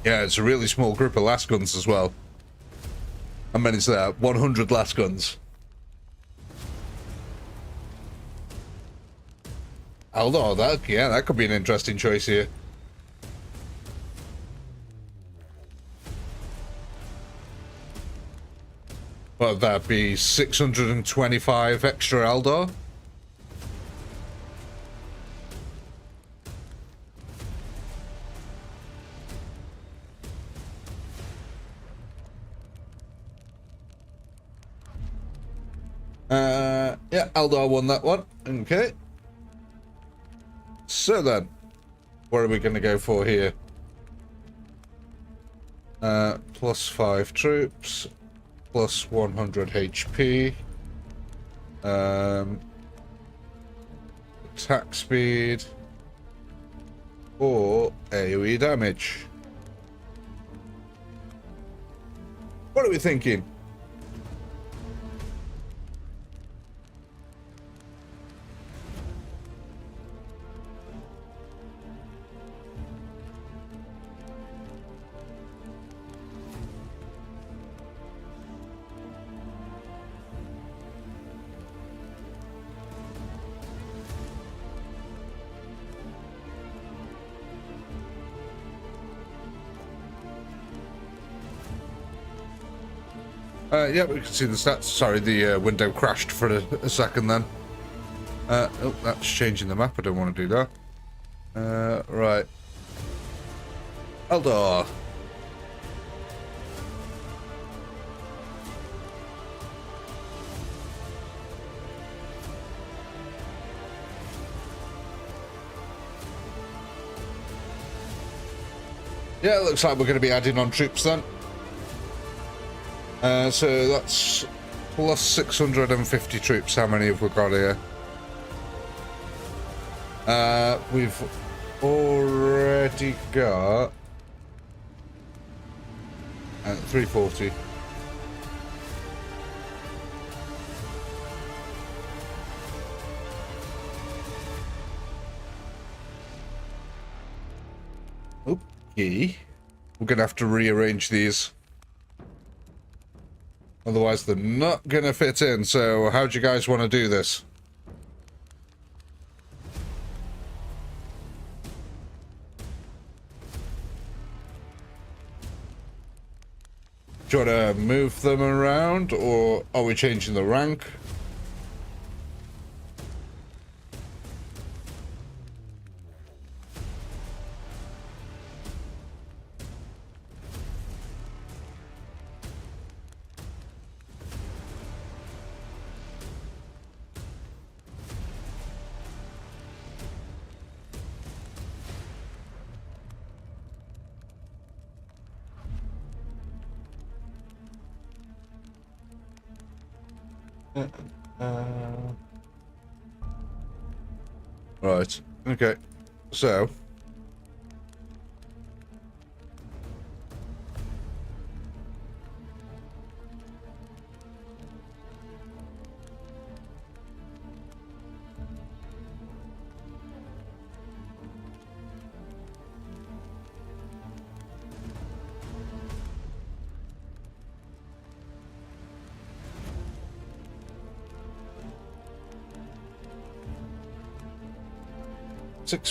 Yeah, it's a really small group of Lasguns as well. How many's there? 100 Lasguns. Although that could be an interesting choice here. What would that be? 625 extra Eldar? Yeah, Eldar won that one. Okay. So then, what are we going to go for here? Plus 5 troops, plus 100 HP, attack speed, or AoE damage. What are we thinking? Yeah, we can see the stats. Sorry, the window crashed for a second then. Oh, that's changing the map. I don't want to do that. Right. Eldor. Yeah, it looks like we're going to be adding on troops then. So that's plus 650 troops. How many have we got here? We've already got 340. Okay. We're going to have to rearrange these. Otherwise, they're not going to fit in. So, how do you guys want to do this? Do you want to move them around, or are we changing the rank? Right. Okay. So.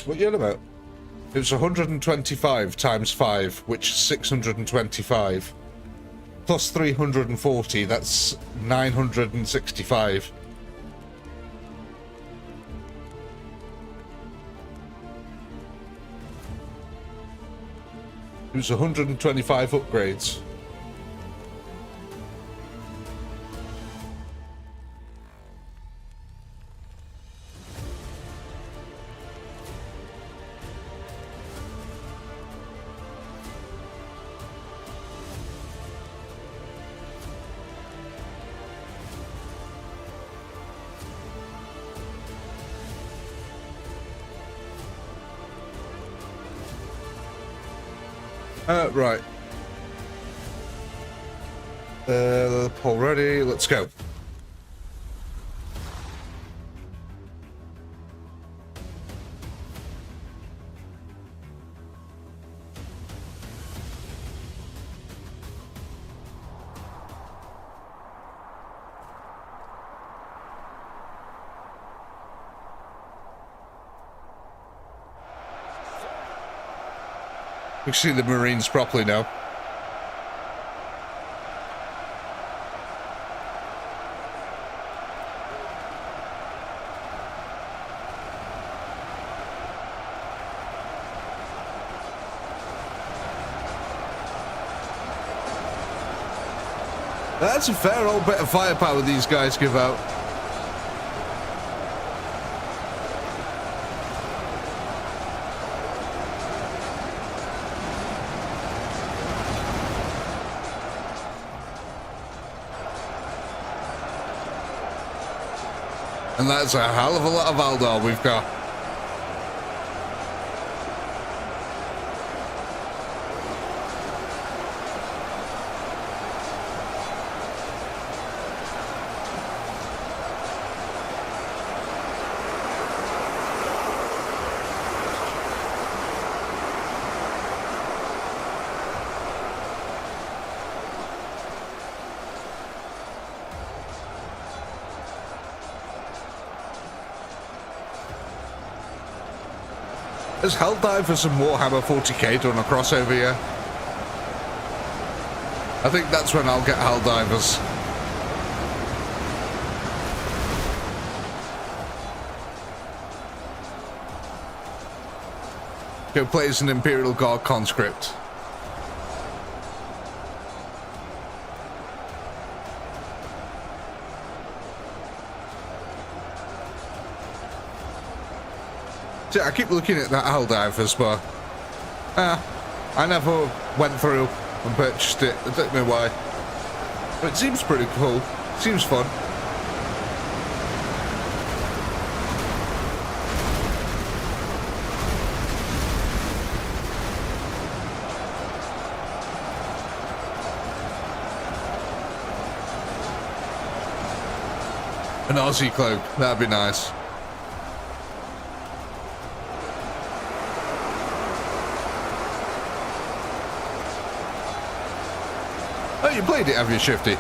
What are you on about? It was 125 times 5, which is 625. Plus 340, that's 965. It was 125 upgrades. Right. Poll ready. Let's go. We can see the Marines properly now. That's a fair old bit of firepower these guys give out. And that's a hell of a lot of Eldor we've got. Has Helldive for some Warhammer 40k done a crossover here? I think that's when I'll get Helldivers. Go play as an Imperial Guard conscript. See, I keep looking at that Helldivers, but I never went through and purchased it. I don't know why. But it seems pretty cool. Seems fun. An Aussie cloak, that'd be nice. Oh, you played it, have you, Shifty?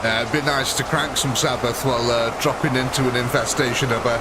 It'd be nice to crank some Sabbath while dropping into an infestation up there.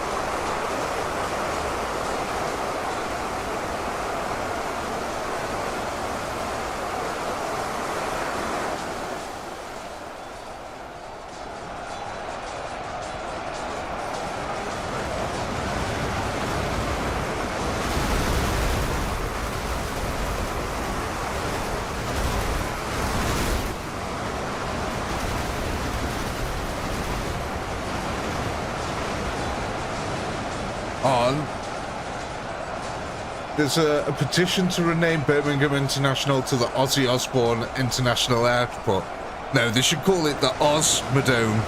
There's a petition to rename Birmingham International to the Ozzy Osbourne International Airport. No, they should call it the Osmodome.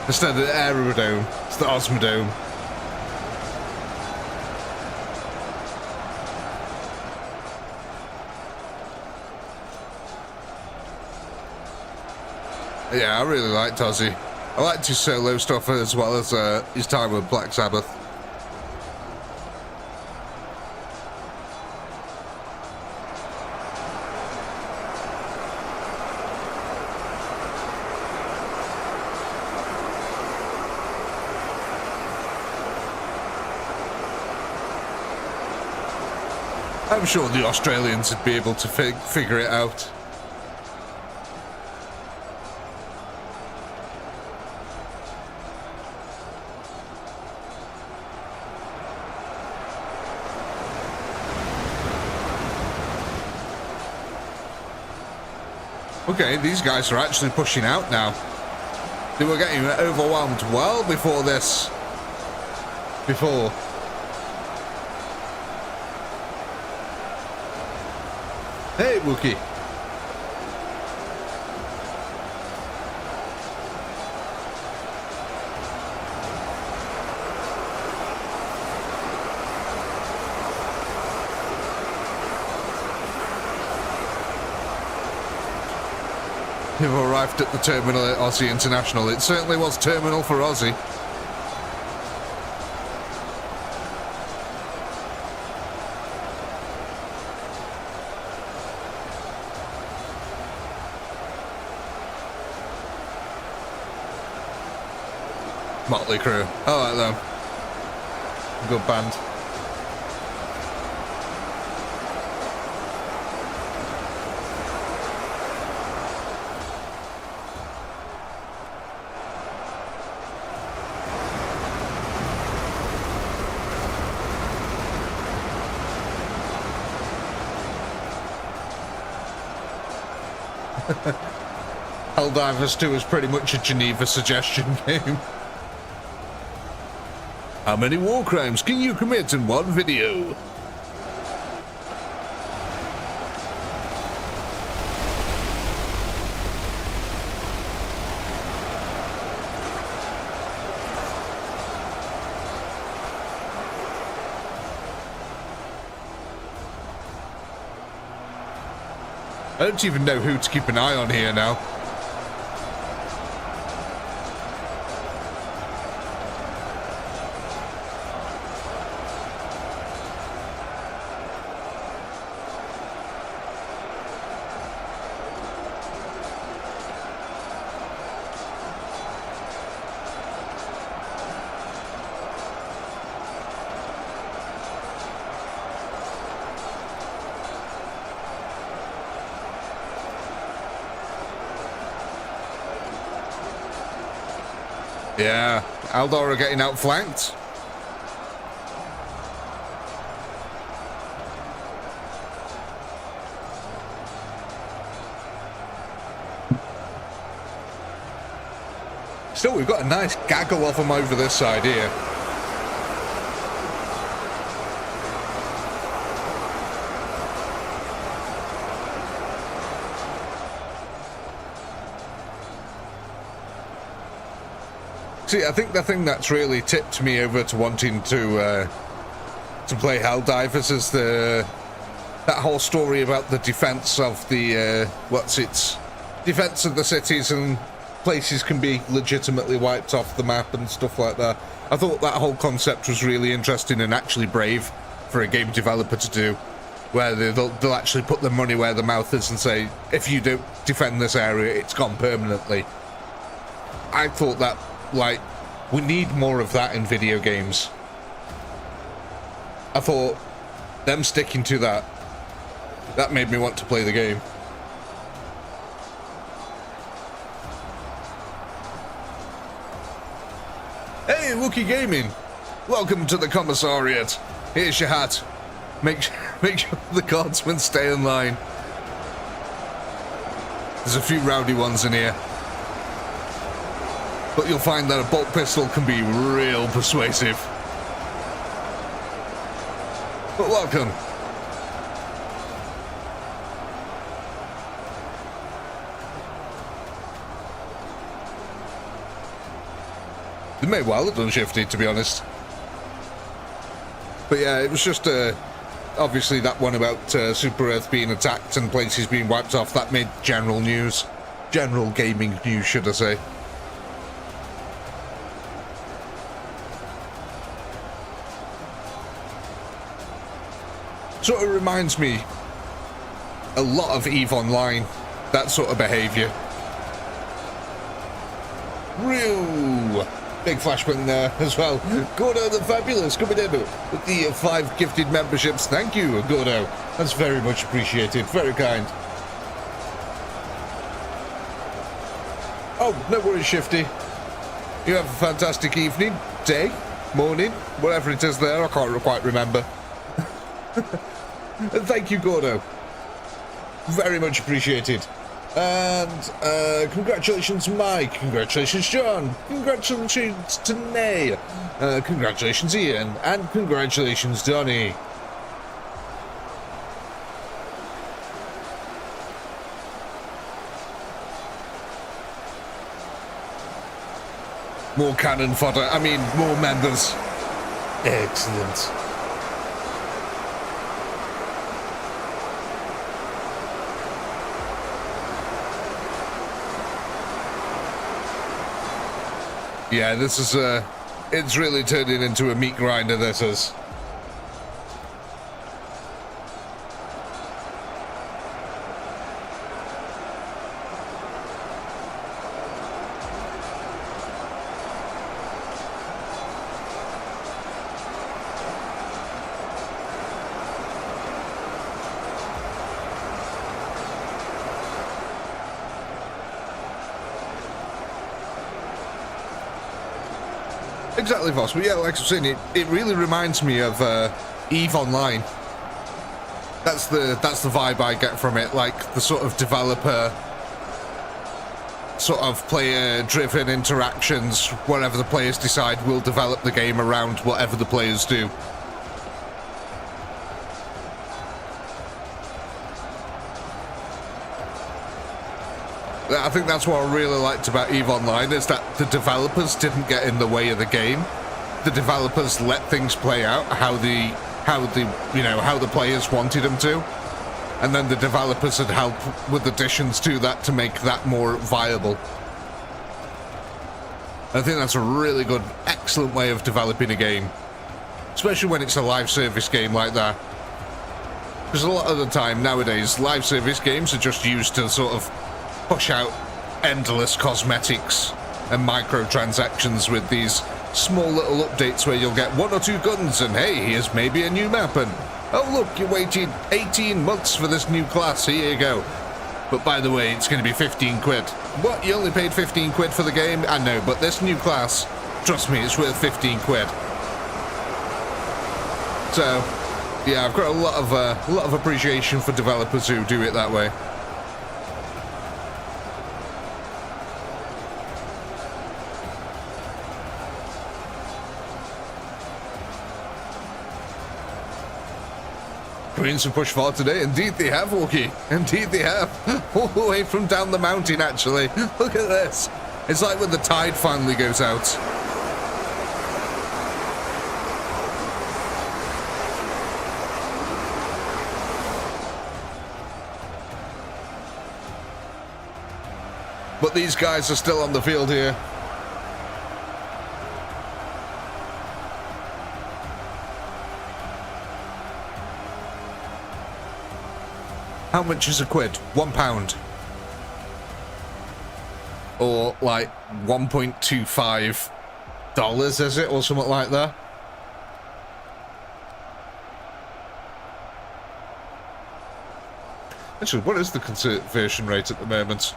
Instead of the Aerodome, it's the Osmodome. Yeah, I really liked Ozzy. I liked his solo stuff as well as his time with Black Sabbath. I'm sure the Australians would be able to figure it out. Okay, these guys are actually pushing out now. They were getting overwhelmed well before this. Hey, Wookie. You've arrived at the terminal at Aussie International. It certainly was terminal for Aussie. Motley Crue. I like them. Good band. Helldivers 2 is pretty much a Geneva suggestion game. How many war crimes can you commit in one video? I don't even know who to keep an eye on here now. Yeah, Aldor are getting outflanked. Still, we've got a nice gaggle of them over this side here. See, I think the thing that's really tipped me over to wanting to play Helldivers is that whole story about the defense of the defense of the cities, and places can be legitimately wiped off the map and stuff like that. I thought that whole concept was really interesting and actually brave for a game developer to do, where they'll actually put their money where their mouth is and say, if you don't defend this area, it's gone permanently. I thought that, like, we need more of that in video games. I thought them sticking to that made me want to play the game. Hey, Wookie Gaming! Welcome to the commissariat. Here's your hat. Make sure the guardsmen stay in line. There's a few rowdy ones in here. But you'll find that a bolt pistol can be real persuasive. But welcome. They may well have done Shifty, to be honest. But yeah, it was just obviously that one about Super Earth being attacked and places being wiped off. That made general news. General gaming news, should I say. Sort of reminds me a lot of EVE Online. That sort of behaviour. Real big flashbang there as well. Gordo the Fabulous coming in with the 5 gifted memberships. Thank you, Gordo. That's very much appreciated. Very kind. Oh, no worries, Shifty. You have a fantastic evening, day, morning, whatever it is there. I can't quite remember. Thank you, Gordo. Very much appreciated. And congratulations, Mike. Congratulations, John. Congratulations to Nay. Congratulations, Ian. And congratulations, Donnie. More cannon fodder. I mean, more members. Excellent. Yeah, this is it's really turning into a meat grinder, this is. Exactly, Voss. But yeah, like I'm saying, it really reminds me of EVE Online. That's the vibe I get from it, like the sort of developer, sort of player-driven interactions. Whatever the players decide, will develop the game around whatever the players do. I think that's what I really liked about EVE Online, is that the developers didn't get in the way of the game. The developers let things play out how the players wanted them to, and then the developers had helped with additions to that to make that more viable. I think that's a really good, excellent way of developing a game, especially when it's a live service game like that. Because a lot of the time nowadays, live service games are just used to sort of push out endless cosmetics and microtransactions with these small little updates where you'll get 1 or 2 guns and hey, here's maybe a new map and oh look, you waited 18 months for this new class, here you go. But by the way, it's going to be 15 quid. What, you only paid 15 quid for the game? I know, but this new class, trust me, it's worth 15 quid. So, yeah, I've got a lot of appreciation for developers who do it that way. Queens have pushed far today. Indeed they have, Wookie. Indeed they have. All the way from down the mountain, actually. Look at this. It's like when the tide finally goes out. But these guys are still on the field here. How much is a quid? £1. Or like $1.25, is it? Or something like that? Actually, what is the conversion rate at the moment?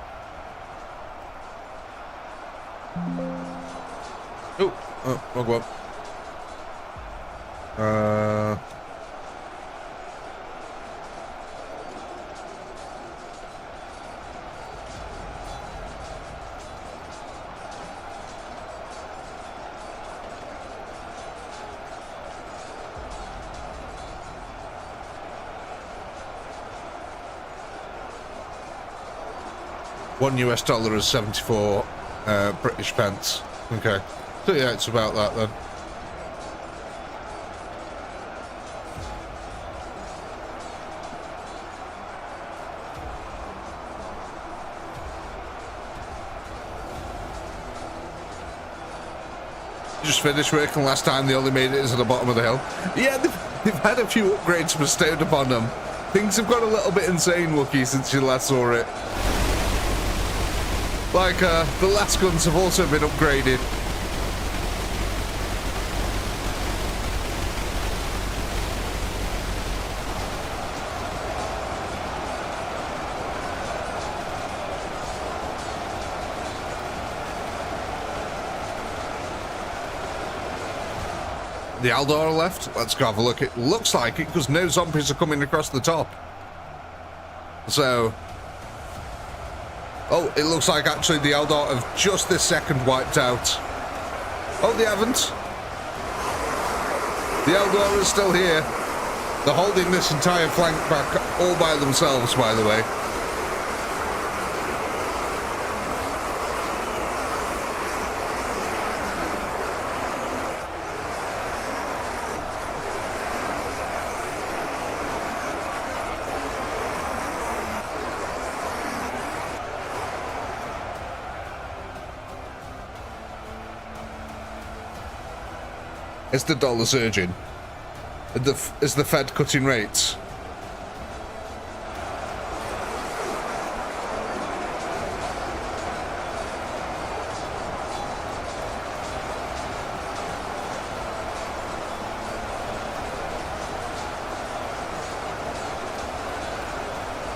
Oh, wrong one. $1 is 74 British pence. Okay. So yeah, it's about that then. Just finished working last time, they only made it to the bottom of the hill. Yeah, they've had a few upgrades bestowed upon them. Things have got a little bit insane, Wookie, since you last saw it. Like, the Lasguns have also been upgraded. The Aldor are left. Let's go have a look. It looks like it because no zombies are coming across the top. So... Oh, it looks like actually the Eldar have just this second wiped out. Oh, they haven't. The Eldar is still here. They're holding this entire flank back all by themselves, by the way. Is the dollar surging? Is the Fed cutting rates?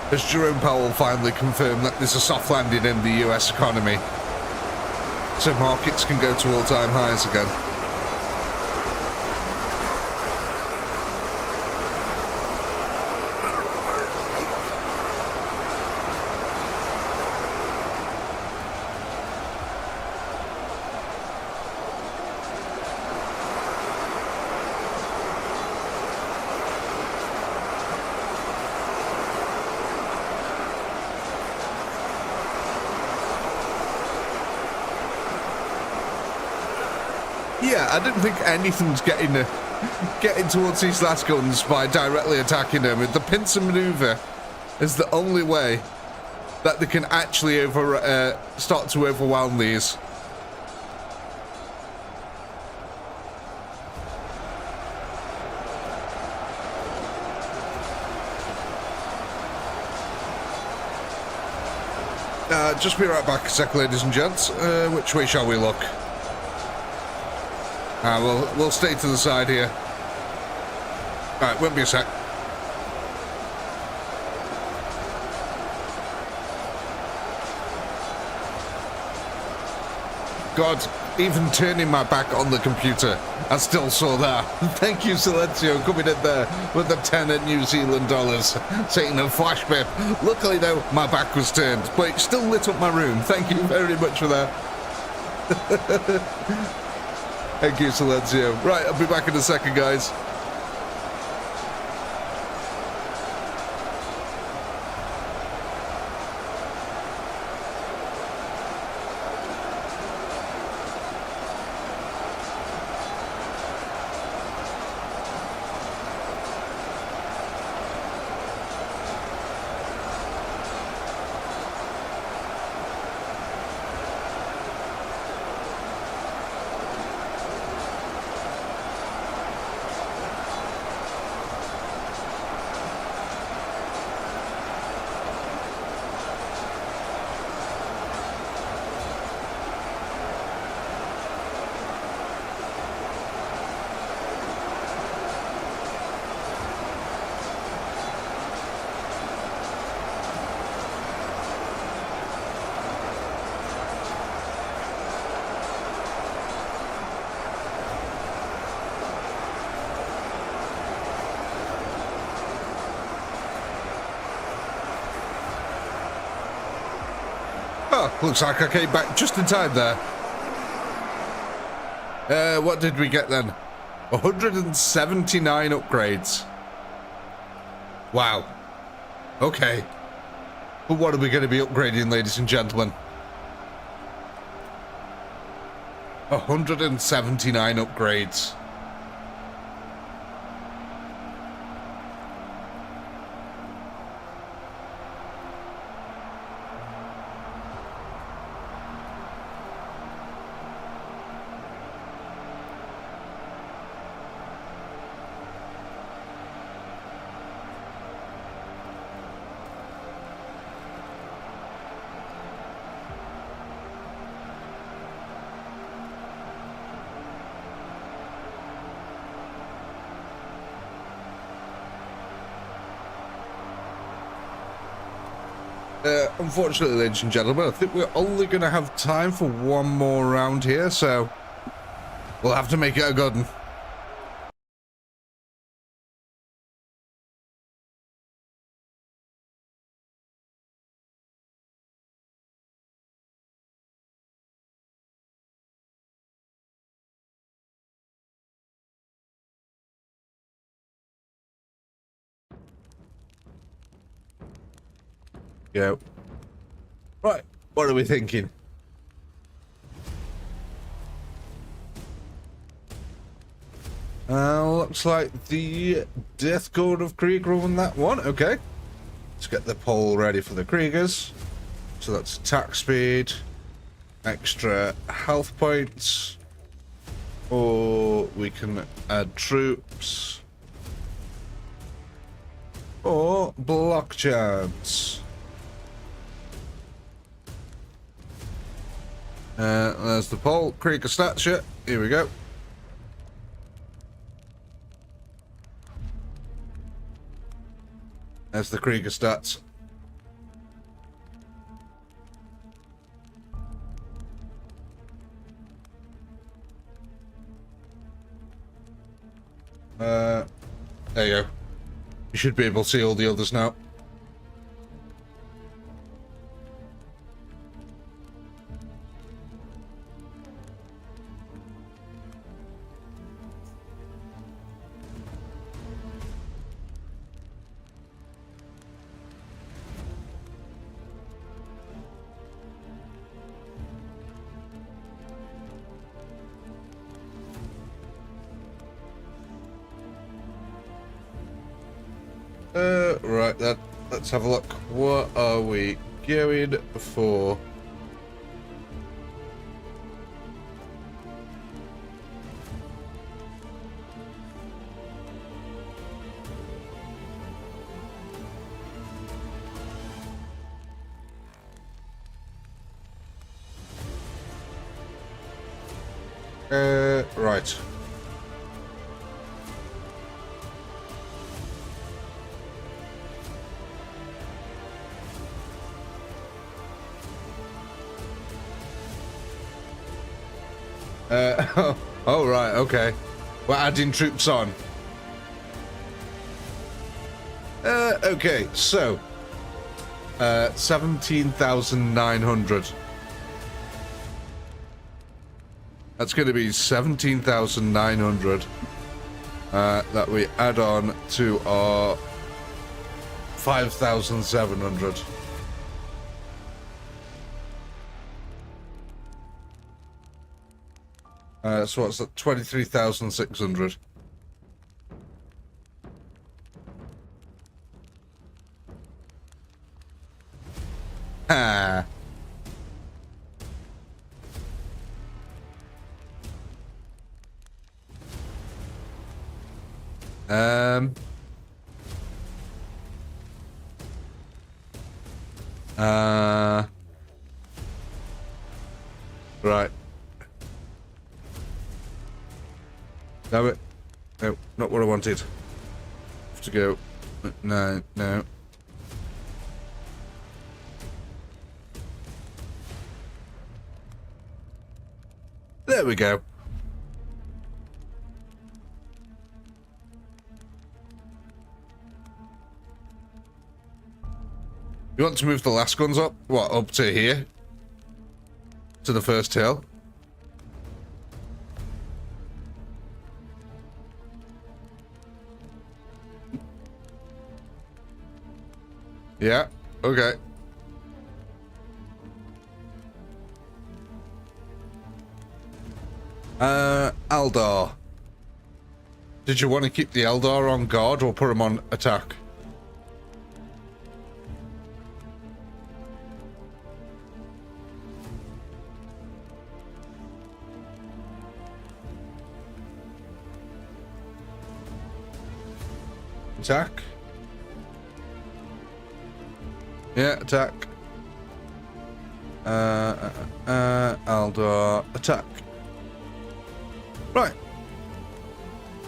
Has Jerome Powell finally confirmed that there's a soft landing in the US economy? So markets can go to all-time highs again. Yeah, I didn't think anything's getting towards these Lasguns by directly attacking them. The pincer maneuver is the only way that they can actually start to overwhelm these. Just be right back a sec, ladies and gents. Which way shall we look? We'll stay to the side here. Alright, won't be a sec. God, even turning my back on the computer, I still saw that. Thank you, Silencio, coming in there with the 10 New Zealand dollars, saying a flash bip. Luckily, though, my back was turned, but it still lit up my room. Thank you very much for that. Thank you, Silencio. Right, I'll be back in a second, guys. Oh, looks like I came back just in time there. What did we get then? 179 upgrades. Wow. Okay. But what are we going to be upgrading, ladies and gentlemen? 179 upgrades. Unfortunately, ladies and gentlemen, I think we're only going to have time for one more round here, so we'll have to make it a good one. Go. Right, what are we thinking? Looks like the Death Code of Krieger on that one. Okay. Let's get the poll ready for the Kriegers. So that's attack speed, extra health points, or we can add troops, or block chance. There's the poll. Krieger stats, yeah. Here we go. There's the Krieger stats. There you go. You should be able to see all the others now. Right, let's have a look. What are we going for? Right. Oh, right, okay. We're adding troops on. Okay, so 17,900. That's going to be 17,900 that we add on to our 5,700. So what's that? 23,600. Ah. Right. Damn it. No, not what I wanted. Have to go. No, no. There we go. You want to move the Lasguns up? What, up to here? To the first hill? Yeah, okay. Eldar. Did you want to keep the Eldar on guard or put them on attack? Attack. Yeah, attack. Eldar, attack. Right.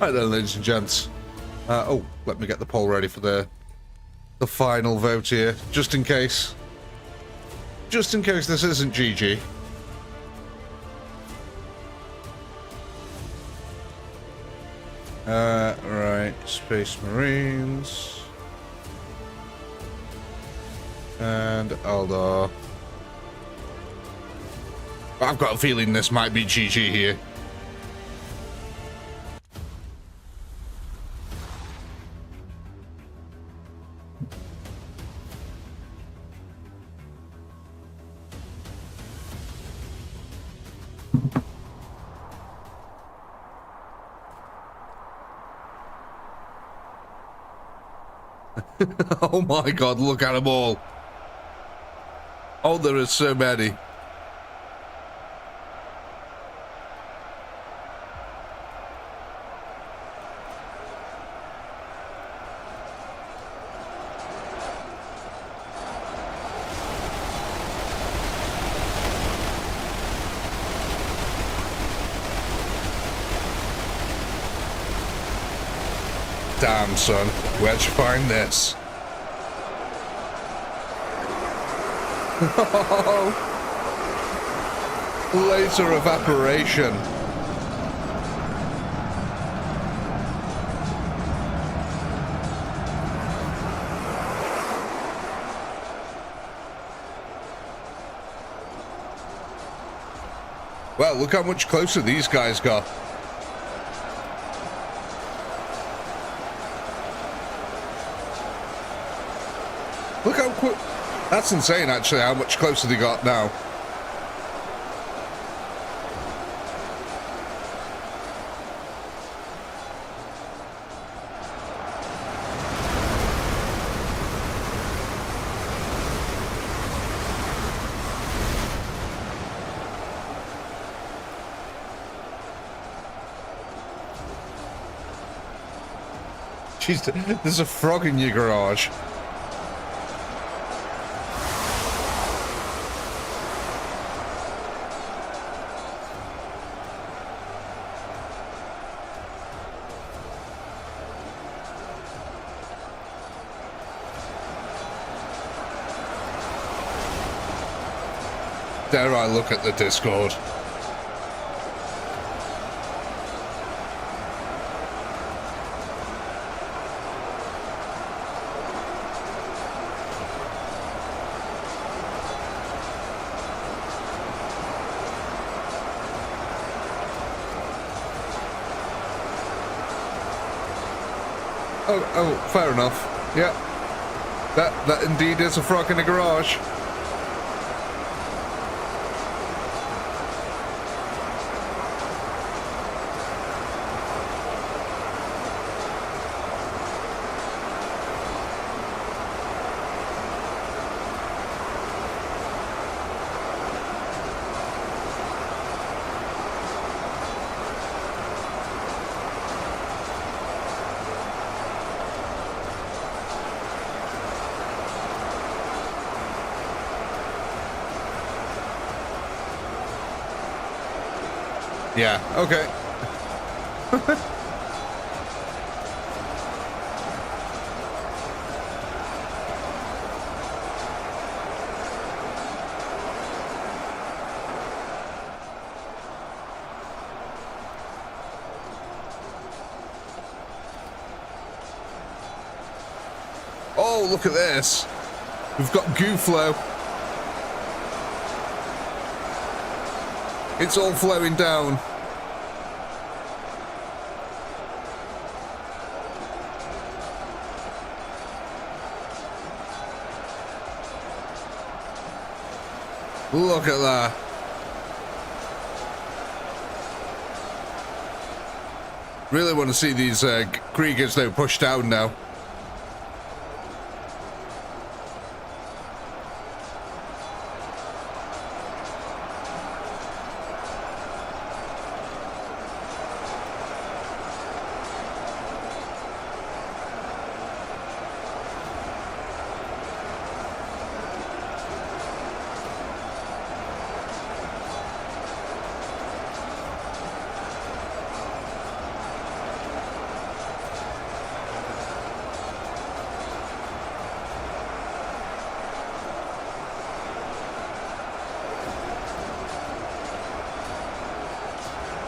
Right then, ladies and gents. Oh, let me get the poll ready for the final vote here, just in case. Just in case this isn't GG. Right, Space Marines. And Eldar. I've got a feeling this might be GG here. Oh my god, look at them all. Oh, there are so many. Damn, son. Where'd you find this? Laser evaporation. Well, look how much closer these guys got. Look how quick. That's insane, actually, how much closer they got now. Jeez, there's a frog in your garage. Dare I look at the Discord? Oh, fair enough. Yeah. That indeed is a frog in a garage. Yeah, okay. Oh, look at this. We've got goo flow. It's all flowing down. Look at that. Really want to see these Kriegers though pushed down now.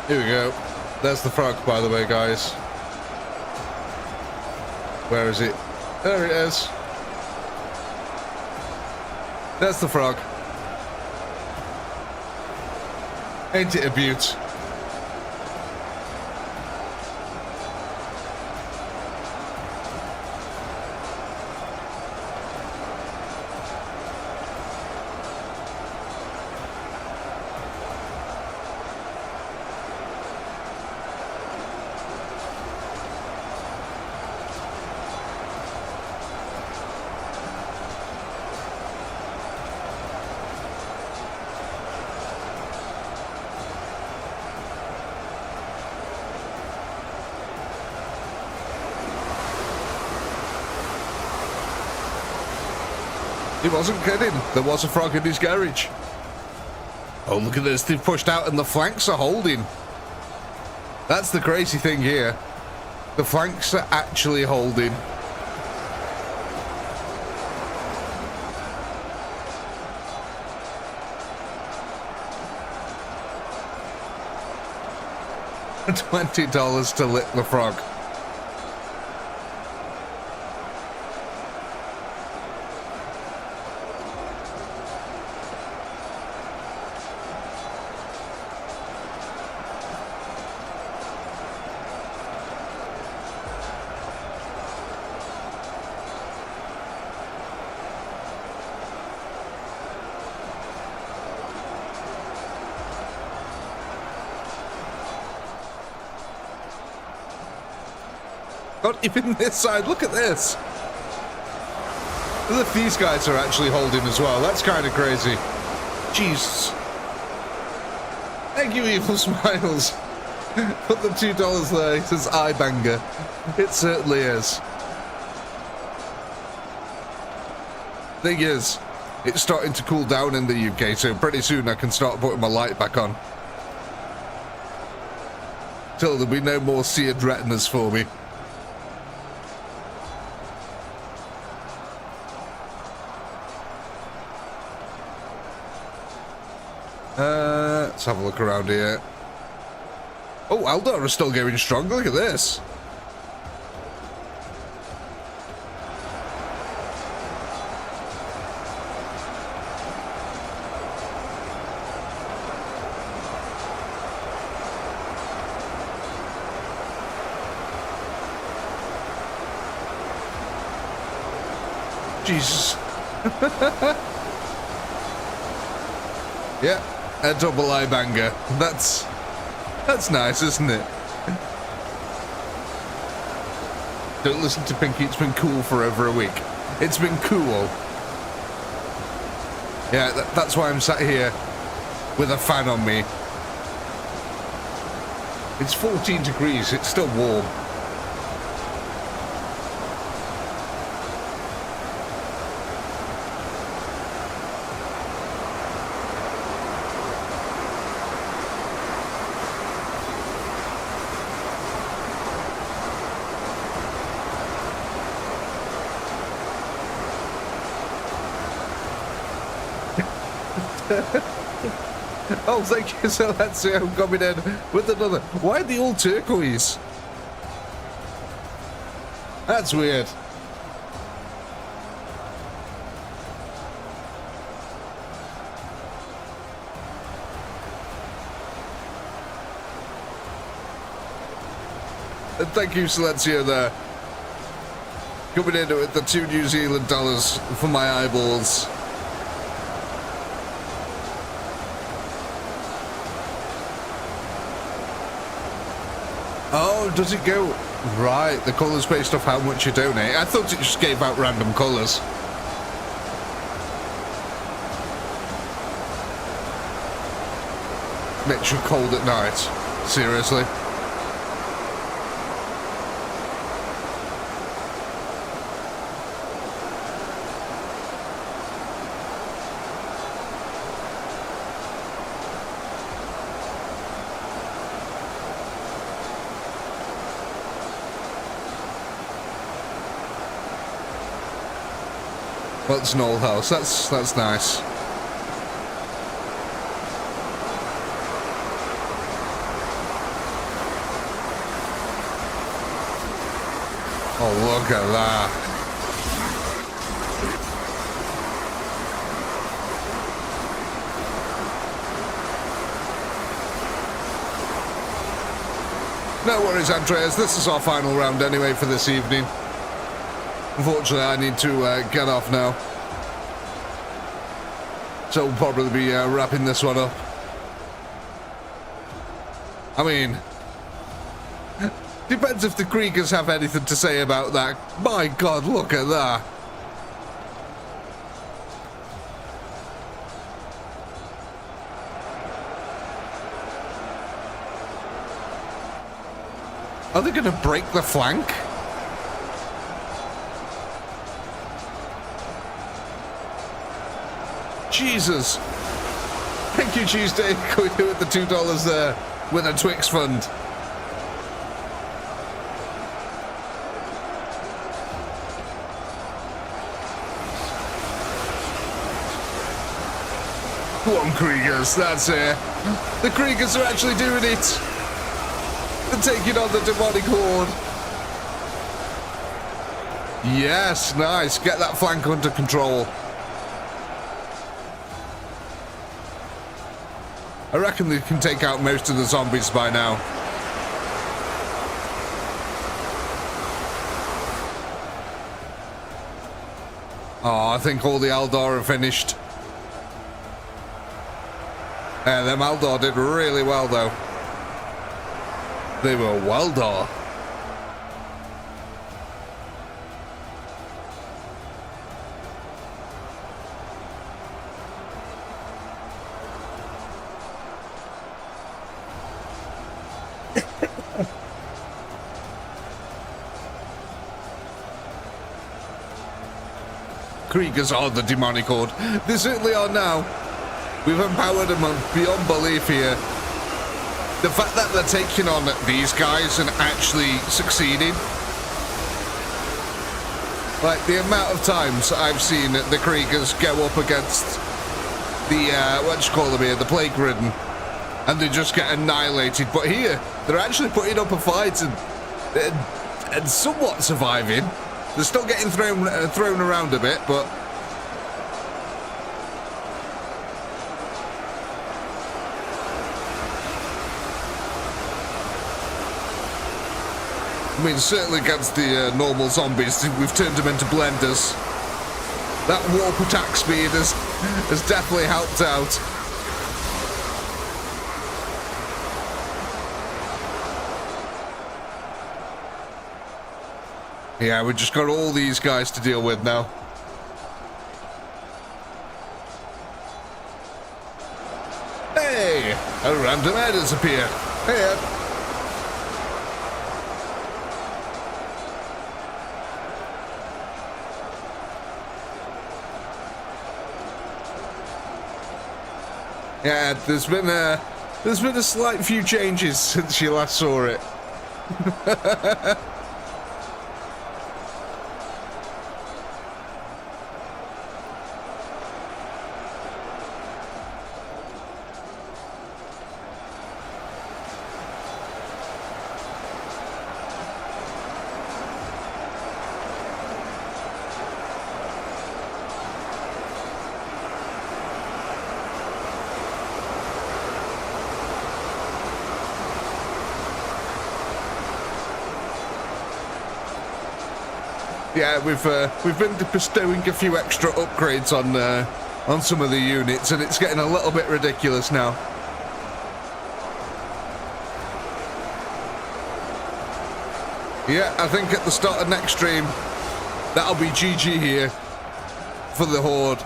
Here we go. There's the frog, by the way, guys. Where is it? There it is. There's the frog. Ain't it a beaut? He wasn't kidding. There was a frog in his garage. Oh, look at this. They've pushed out and the flanks are holding. That's the crazy thing here. The flanks are actually holding. $20 to lick the frog. Not even this side. Look at this. Look, these guys are actually holding as well. That's kind of crazy. Jeez. Thank you, Evil Smiles. Put the $2 there. It says eye banger. It certainly is. Thing is, it's starting to cool down in the UK, so pretty soon I can start putting my light back on. Till there'll be no more seared retinas for me. Let's have a look around here. Oh, Eldar are still going strong. Look at this. Jesus. Yeah, a double eye banger. That's nice, isn't it? Don't listen to Pinky, it's been cool for over a week. It's been cool. Yeah, that's why I'm sat here with a fan on me. It's 14 degrees, it's still warm. Oh, thank you, so that's it. I'm coming in with another. Why are they all turquoise? That's weird. And thank you, Silencio, there. Coming in with the $2 New Zealand dollars for my eyeballs. Oh, does it go? Right, the colours based off how much you donate. I thought it just gave out random colours. Makes you cold at night. Seriously. What's an old house? That's nice. Oh, look at that. No worries, Andreas. This is our final round anyway for this evening. Unfortunately, I need to get off now. So we'll probably be wrapping this one up. I mean, depends if the Kriegers have anything to say about that. My God, look at that. Are they going to break the flank? Jesus. Thank you, Tuesday. Going in with the $2 there with a Twix fund. Go on, Kriegers. That's it. The Kriegers are actually doing it. They're taking on the demonic horde. Yes, nice. Get that flank under control. I reckon they can take out most of the zombies by now. Oh, I think all the Eldar are finished. Yeah, them Eldar did really well, though. They were Weldar. Kriegers are the demonic horde. They certainly are now. We've empowered them beyond belief here. The fact that they're taking on these guys and actually succeeding. Like, the amount of times I've seen the Kriegers go up against the, what you call them here, the Plague Ridden, and they just get annihilated. But here, they're actually putting up a fight and somewhat surviving. They're still getting thrown around a bit, but... I mean, certainly against the normal zombies, we've turned them into blenders. That warp attack speed has definitely helped out. Yeah, we've just got all these guys to deal with now. Hey! A random head has appeared. Hey, Ed. Yeah, there's been a slight few changes since you last saw it. Yeah, we've been bestowing a few extra upgrades on some of the units, and it's getting a little bit ridiculous now. Yeah, I think at the start of next stream, that'll be GG here for the Horde.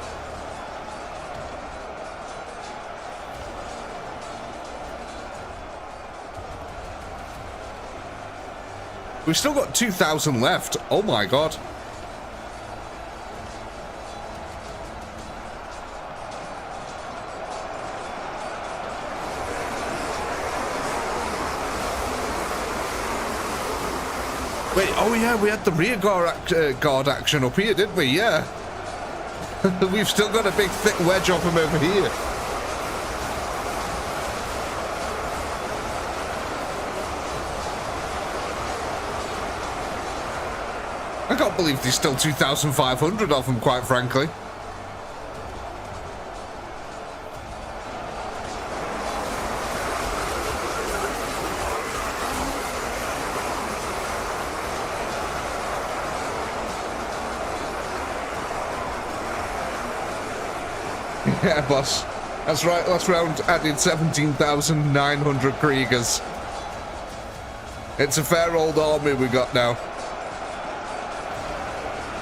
We've still got 2,000 left. Oh my god. Wait, oh yeah, we had the rear guard action up here, didn't we? Yeah. We've still got a big thick wedge of them over here. I can't believe there's still 2,500 of them, quite frankly. Yeah, boss. That's right, last round added 17,900 Kriegers. It's a fair old army we got now.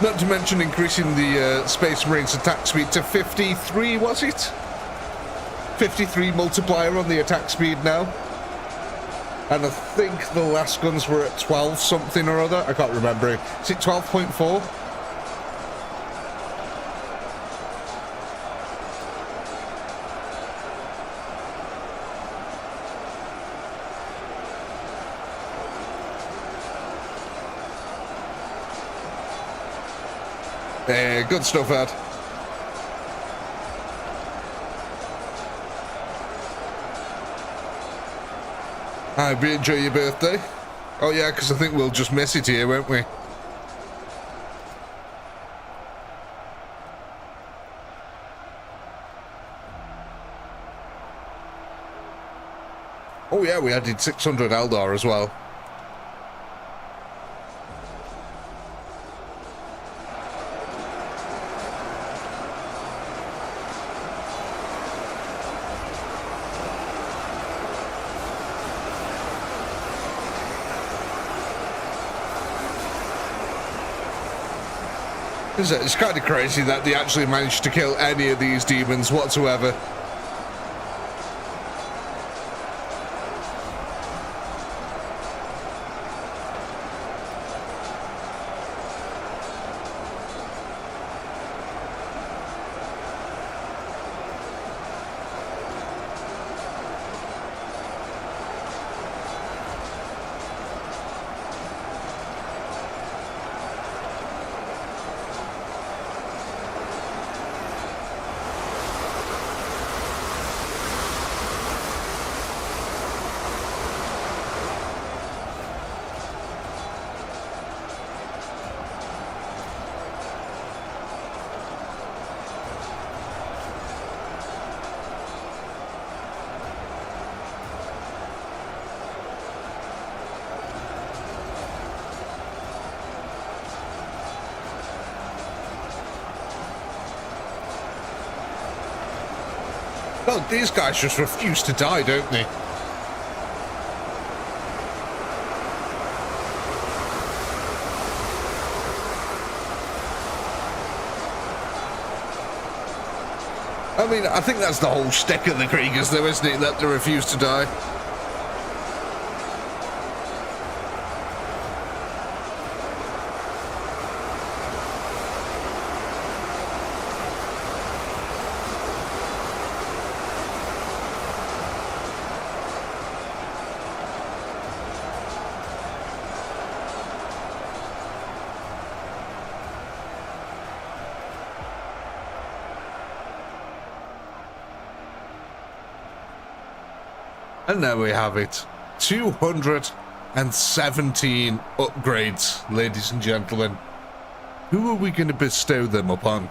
Not to mention increasing the Space Marines attack speed to 53, was it? 53 multiplier on the attack speed now. And I think the Lasguns were at 12 something or other. I can't remember. Is it 12.4? Good stuff, Ed. I hope you enjoy your birthday. Oh yeah, because I think we'll just miss it here, won't we? Oh yeah, we added 600 Eldar as well. It's kind of crazy that they actually managed to kill any of these demons whatsoever. Well, these guys just refuse to die, don't they? I mean, I think that's the whole shtick of the Kriegers, though, isn't it? That they refuse to die. And there we have it. 217 upgrades, ladies and gentlemen. Who are we going to bestow them upon?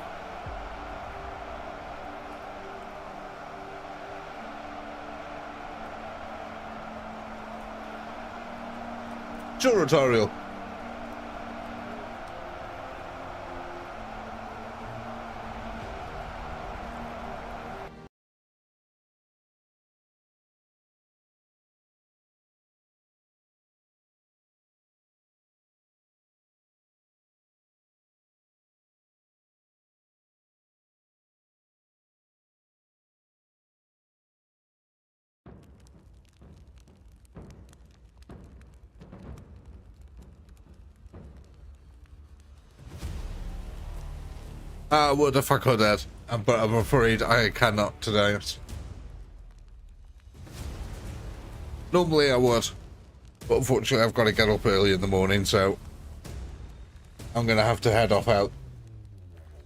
Curatorial. I would if I could, Ed, but I'm afraid I cannot today. Normally I would, but unfortunately I've got to get up early in the morning, so I'm going to have to head off out.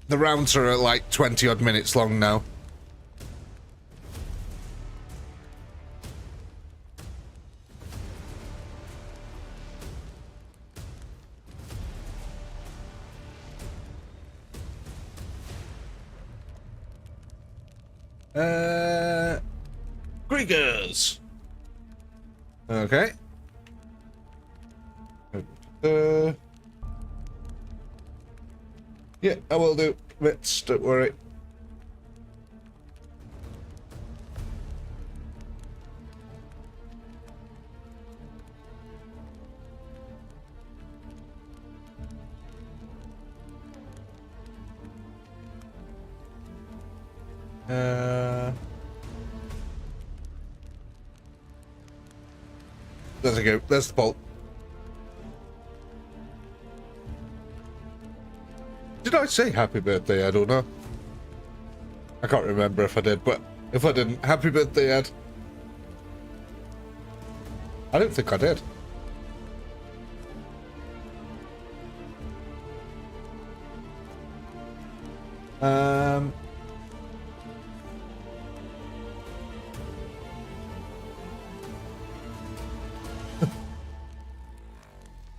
The rounds are like 20 odd minutes long now. Kriegers. Okay. Yeah, I will do. Bits, don't worry. There we go. There's the bolt. Did I say happy birthday? I don't know. I can't remember if I did, but if I didn't, happy birthday, Ed. I don't think I did.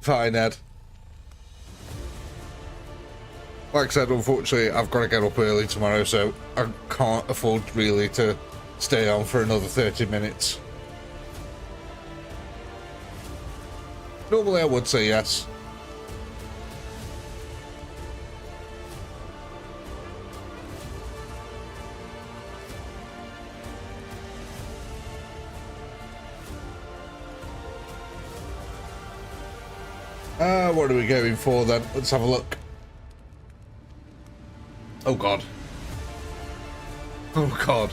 Fine, Ed. Like I said, unfortunately, I've got to get up early tomorrow, so I can't afford really to stay on for another 30 minutes. Normally, I would say yes. What are we going for then? Let's have a look. Oh god. Oh god.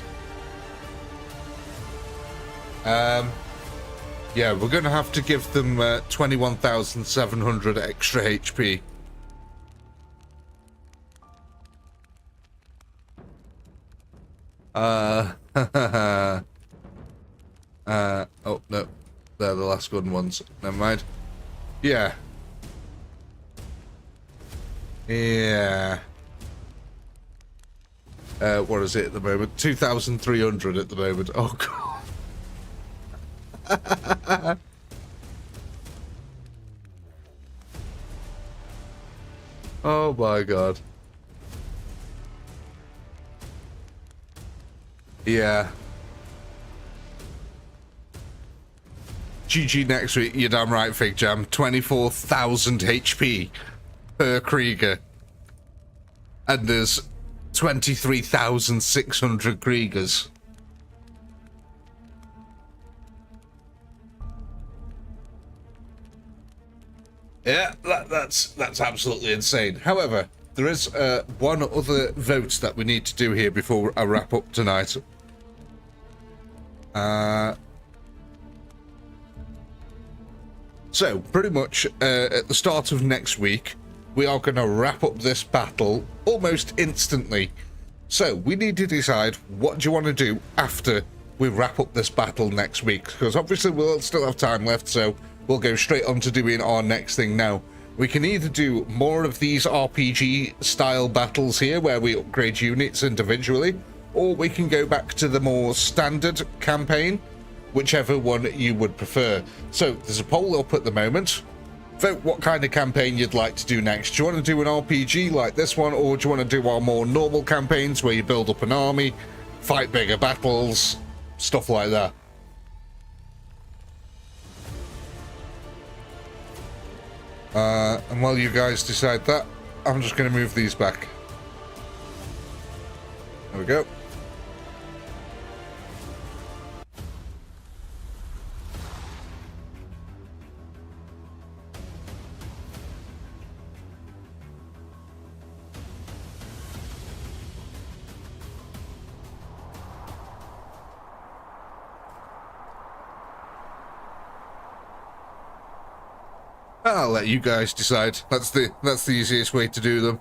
Yeah, we're gonna have to give them 21,700 extra HP. Oh no, they're the last good ones. Never mind. Yeah. Yeah. What is it at the moment? 2,300 at the moment. Oh god. Oh my god. Yeah. GG next week, you're damn right, Fig Jam. 24,000 HP per Krieger. And there's 23,600 Kriegers. Yeah, that's absolutely insane. However, there is one other vote that we need to do here before I wrap up tonight. So, pretty much at the start of next week, we are going to wrap up this battle almost instantly. So, we need to decide what do you want to do after we wrap up this battle next week. Because obviously we'll still have time left, so we'll go straight on to doing our next thing now. We can either do more of these RPG-style battles here, where we upgrade units individually, or we can go back to the more standard campaign, whichever one you would prefer. So, there's a poll up at the moment. Vote what kind of campaign you'd like to do next. Do you want to do an RPG like this one, or do you want to do our more normal campaigns where you build up an army, fight bigger battles, stuff like that? And while you guys decide that, I'm just going to move these back. There we go. I'll let you guys decide. That's the easiest way to do them.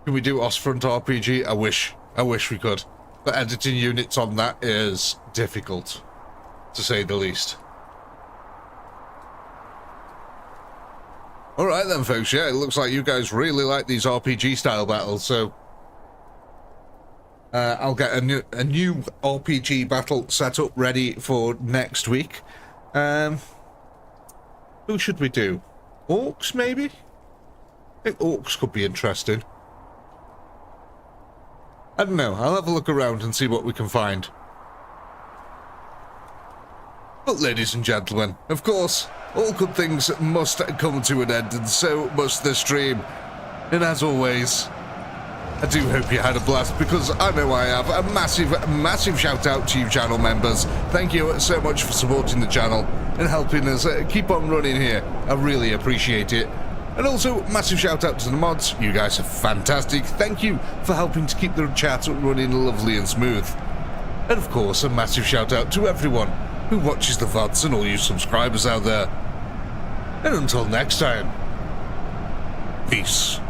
Can we do Ostfront RPG? I wish we could. But editing units on that is difficult, to say the least. Alright then, folks, yeah, it looks like you guys really like these RPG-style battles, so I'll get a new RPG battle set up ready for next week. Who should we do? Orcs, maybe? I think Orcs could be interesting. I don't know, I'll have a look around and see what we can find. But ladies and gentlemen, of course, all good things must come to an end, and so must the stream. And as always, I do hope you had a blast, because I know I have. A massive shout out to you channel members. Thank you so much for supporting the channel and helping us keep on running here. I really appreciate it. And also, massive shout out to the mods. You guys are fantastic. Thank you for helping to keep the chat running lovely and smooth. And of course, a massive shout out to everyone who watches the VODs and all you subscribers out there. And until next time, peace.